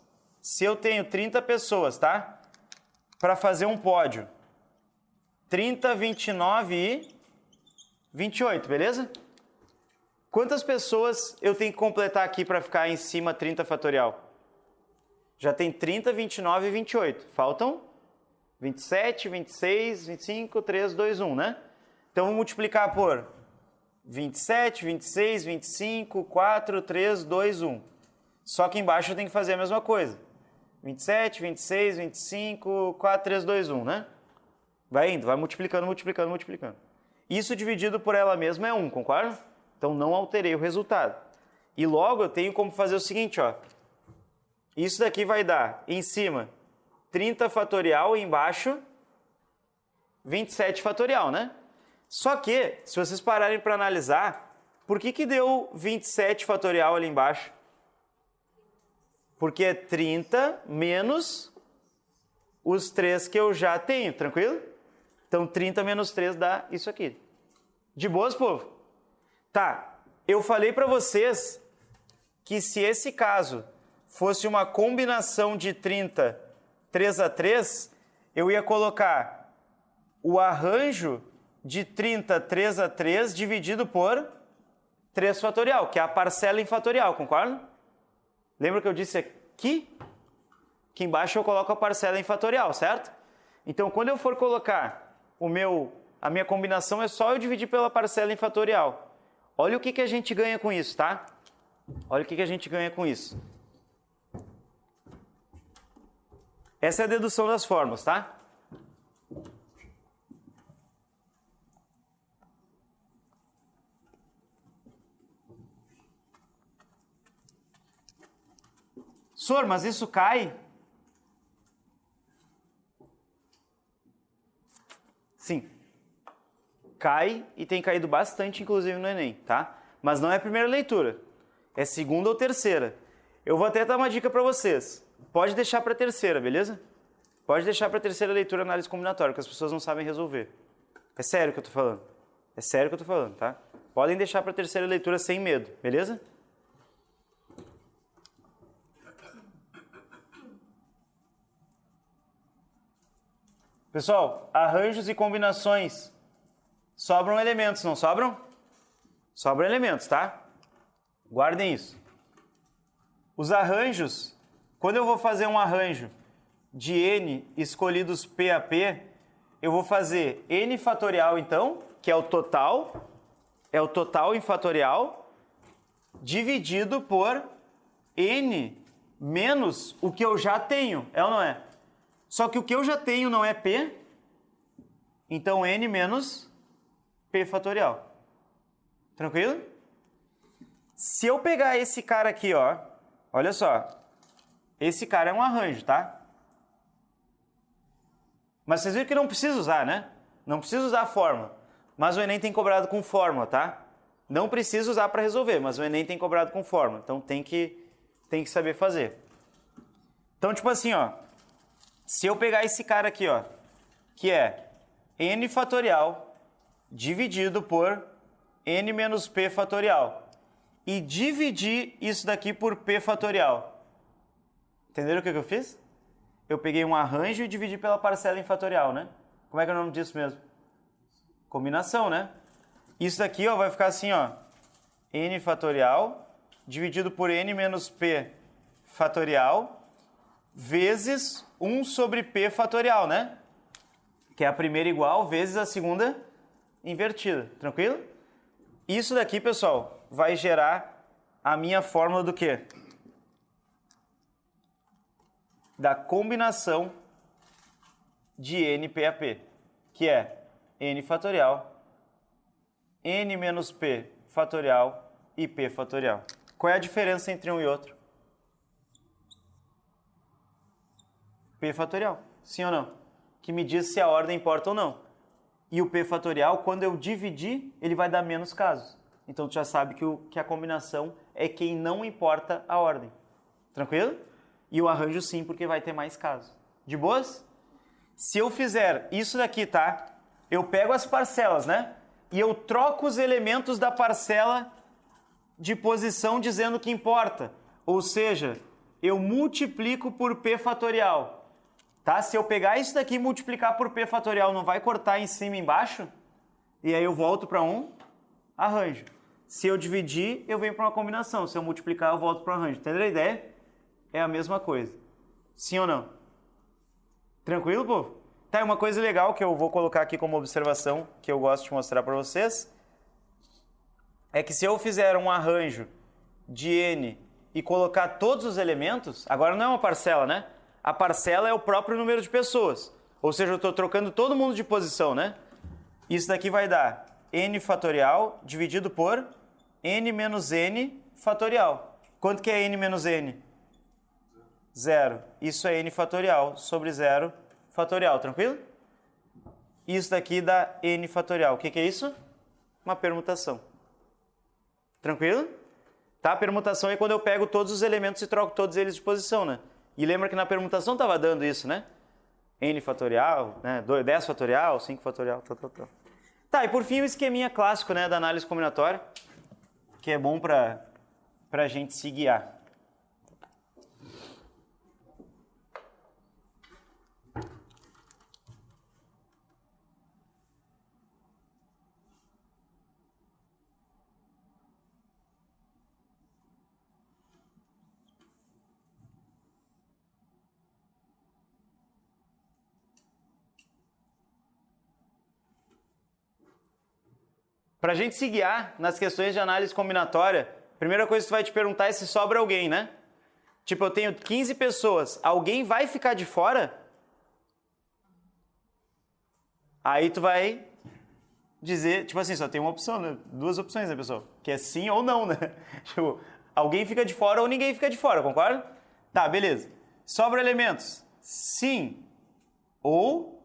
tá? Para fazer um pódio. 30, 29 e 28, beleza? Quantas pessoas eu tenho que completar aqui para ficar em cima 30 fatorial? Já tem 30, 29 e 28. Faltam 27, 26, 25, 3, 2, 1, né? Então, vou multiplicar por 27, 26, 25, 4, 3, 2, 1. Só que embaixo eu tenho que fazer a mesma coisa. 27, 26, 25, 4, 3, 2, 1, né? Vai indo, vai multiplicando, multiplicando, multiplicando. Isso dividido por ela mesma é 1, concorda? Então, não alterei o resultado. E logo eu tenho como fazer o seguinte, ó. Isso daqui vai dar, em cima, 30 fatorial e embaixo 27 fatorial, né? Só que, se vocês pararem para analisar, por que deu 27 fatorial ali embaixo? Porque é 30 menos os 3 que eu já tenho, tranquilo? Então, 30 menos 3 dá isso aqui. De boas, povo? Tá, eu falei para vocês que se esse caso fosse uma combinação de 30, 3 a 3, eu ia colocar o arranjo de 30, 3 a 3 dividido por 3 fatorial, que é a parcela em fatorial, concorda? Lembra que eu disse aqui? Que embaixo eu coloco a parcela em fatorial, certo? Então, quando eu for colocar a minha combinação, é só eu dividir pela parcela em fatorial. Olha o que a gente ganha com isso, tá? Olha o que a gente ganha com isso. Essa é a dedução das fórmulas, tá? Sor, mas isso cai? Sim. Cai e tem caído bastante, inclusive, no Enem, tá? Mas não é a primeira leitura. É segunda ou terceira. Eu vou até dar uma dica para vocês. Pode deixar para a terceira, beleza? Pode deixar para a terceira leitura análise combinatória, que as pessoas não sabem resolver. É sério que eu tô falando. É sério que eu tô falando, tá? Podem deixar para a terceira leitura sem medo, beleza? Pessoal, arranjos e combinações. Sobram elementos, não sobram? Sobram elementos, tá? Guardem isso. Os arranjos, quando eu vou fazer um arranjo de N escolhidos P a P, eu vou fazer N fatorial, então, que é o total em fatorial, dividido por N menos o que eu já tenho, é ou não é? Só que o que eu já tenho não é P, então N menos P fatorial. Tranquilo? Se eu pegar esse cara aqui, ó, olha só, esse cara é um arranjo, tá? Mas vocês viram que não precisa usar, né? Não precisa usar a fórmula. mas o Enem tem cobrado com fórmula, tá? Não precisa usar para resolver, mas o Enem tem cobrado com fórmula, então tem que saber fazer. Então, tipo assim, ó, se eu pegar esse cara aqui, ó, que é n fatorial dividido por n menos p fatorial e dividir isso daqui por p fatorial. Entenderam o que eu fiz? Eu peguei um arranjo e dividi pela parcela em fatorial, né? Como é que é o nome disso mesmo? Combinação, né? Isso daqui, ó, vai ficar assim, ó, n fatorial dividido por n menos p fatorial vezes 1 sobre p fatorial, né? Que é a primeira igual vezes a segunda invertida. Tranquilo? Isso daqui, pessoal, vai gerar a minha fórmula do quê? Da combinação de NPAP, que é n fatorial, n menos p fatorial e p fatorial. Qual é a diferença entre um e outro? P fatorial, sim ou não? Que me diz se a ordem importa ou não. E o p fatorial, quando eu dividir, ele vai dar menos casos. Então, tu já sabe que a combinação é quem não importa a ordem. Tranquilo? E o arranjo sim, porque vai ter mais casos. De boas? Se eu fizer isso daqui, tá? Eu pego as parcelas, né? E eu troco os elementos da parcela de posição dizendo que importa. Ou seja, eu multiplico por p fatorial. Tá? Se eu pegar isso daqui e multiplicar por p fatorial, não vai cortar em cima e embaixo? E aí eu volto para um arranjo. Se eu dividir, eu venho para uma combinação. Se eu multiplicar, eu volto para um arranjo. Entendeu a ideia? É a mesma coisa. Sim ou não? Tranquilo, povo? Tá, uma coisa legal que eu vou colocar aqui como observação, que eu gosto de mostrar para vocês, é que se eu fizer um arranjo de n e colocar todos os elementos, agora não é uma parcela, né? A parcela é o próprio número de pessoas. Ou seja, eu estou trocando todo mundo de posição, né? Isso daqui vai dar n fatorial dividido por n menos n fatorial. Quanto que é n menos n? 0. Isso é n fatorial sobre 0 fatorial, tranquilo? Isso daqui dá n fatorial. O que é isso? Uma permutação. Tranquilo? Tá? A permutação é quando eu pego todos os elementos e troco todos eles de posição, né? E lembra que na permutação estava dando isso, né? n fatorial, né? 10 fatorial, 5 fatorial, tal. Tá, e por fim o esqueminha clássico, né, da análise combinatória, que é bom para a gente se guiar. Para a gente se guiar nas questões de análise combinatória, a primeira coisa que tu vai te perguntar é se sobra alguém, né? Tipo, eu tenho 15 pessoas, alguém vai ficar de fora? Aí tu vai dizer, tipo assim, só tem uma opção, né? Duas opções, né, pessoal? Que é sim ou não, né? Tipo, alguém fica de fora ou ninguém fica de fora, concorda? Tá, beleza. Sobra elementos? Sim ou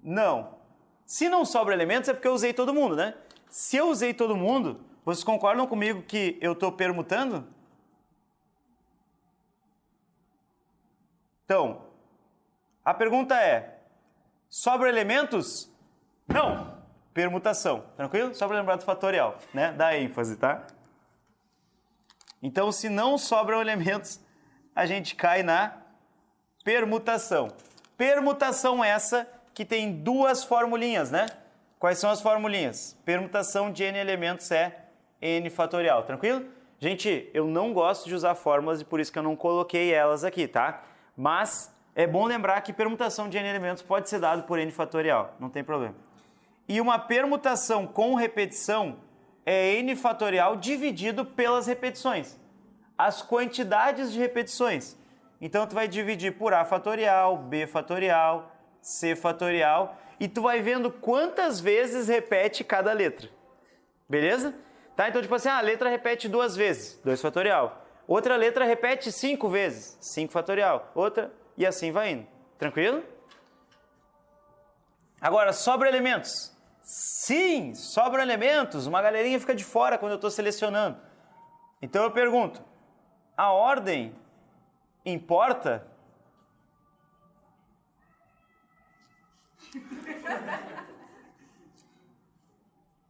não. Se não sobra elementos é porque eu usei todo mundo, né? Se eu usei todo mundo, vocês concordam comigo que eu estou permutando? Então, a pergunta é, sobra elementos? Não. Permutação, tranquilo? Só para lembrar do fatorial, né? Dá ênfase, tá? Então, se não sobram elementos, a gente cai na permutação. Permutação essa que tem duas formulinhas, né? Quais são as formulinhas? Permutação de n elementos é n fatorial, tranquilo? Gente, eu não gosto de usar fórmulas e por isso que eu não coloquei elas aqui, tá? Mas é bom lembrar que permutação de n elementos pode ser dado por n fatorial, não tem problema. E uma permutação com repetição é n fatorial dividido pelas repetições. As quantidades de repetições. Então, tu vai dividir por a fatorial, b fatorial, c fatorial, e tu vai vendo quantas vezes repete cada letra. Beleza? Tá? Então, tipo assim, a letra repete 2 vezes, 2 fatorial. Outra letra repete 5 vezes, 5 fatorial. Outra, e assim vai indo. Tranquilo? Agora, sobra elementos. Sim, sobram elementos. Uma galerinha fica de fora quando eu estou selecionando. Então eu pergunto, a ordem importa?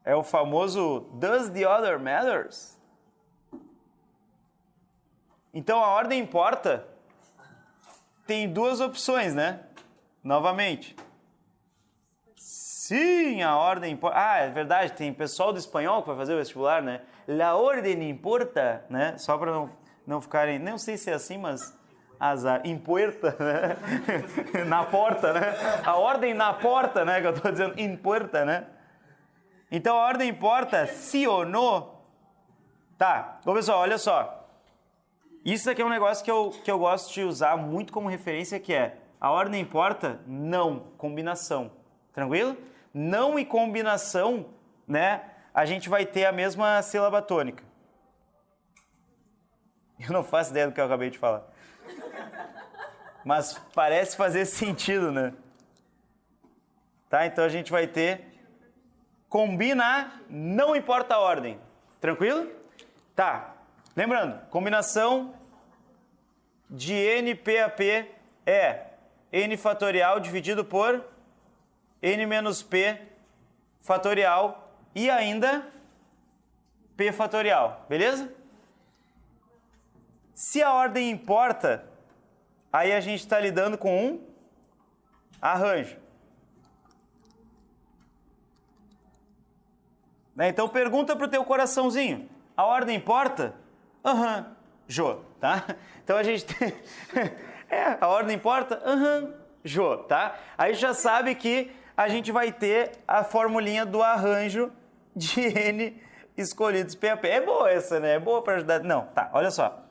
É o famoso Does the other matters? Então a ordem importa? Tem duas opções, né? Novamente. Sim, a ordem importa. Ah, é verdade, tem pessoal do espanhol que vai fazer o vestibular, né? La ordem importa, né? Só para não ficarem... Não sei se é assim, mas... Azar. Impuerta, né? Na porta, né? A ordem na porta, né? Que eu tô dizendo impuerta, né? Então a ordem importa, sim ou não? Tá, ô pessoal, olha só. Isso aqui é um negócio que eu gosto de usar muito como referência, que é a ordem importa? Não, combinação. Tranquilo? Não e combinação, né? A gente vai ter a mesma sílaba tônica. Eu não faço ideia do que eu acabei de falar. Mas parece fazer sentido, né? Tá? Então a gente vai ter combinar, não importa a ordem. Tranquilo? Tá. Lembrando, combinação de NPAP é N fatorial dividido por N menos P fatorial e ainda P fatorial. Beleza? Se a ordem importa, aí a gente está lidando com um arranjo. Né? Então pergunta para o teu coraçãozinho. A ordem importa? Aham. Jô, tá? Então a gente tem... a ordem importa? Aham. Jô, tá? Aí já sabe que a gente vai ter a formulinha do arranjo de N escolhidos PAP. É boa essa, né? É boa para ajudar. Não, tá, olha só.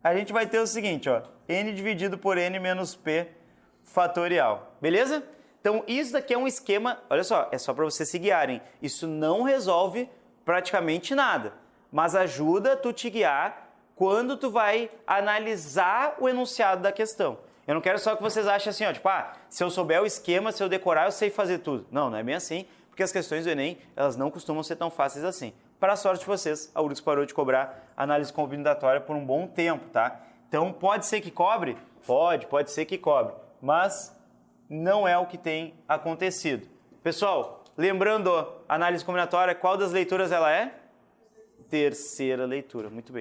A gente vai ter o seguinte, ó. N dividido por N menos P fatorial. Beleza? Então, isso daqui é um esquema, olha só, é só para vocês se guiarem. Isso não resolve praticamente nada, mas ajuda tu te guiar quando tu vai analisar o enunciado da questão. Eu não quero só que vocês achem assim, ó, tipo, se eu souber o esquema, se eu decorar, eu sei fazer tudo. Não, não é bem assim, porque as questões do Enem, elas não costumam ser tão fáceis assim. Para a sorte de vocês, a URGS parou de cobrar análise combinatória por um bom tempo, tá? Então, pode ser que cobre? Pode ser que cobre, mas não é o que tem acontecido. Pessoal, lembrando, análise combinatória, qual das leituras ela é? Terceira leitura, muito bem.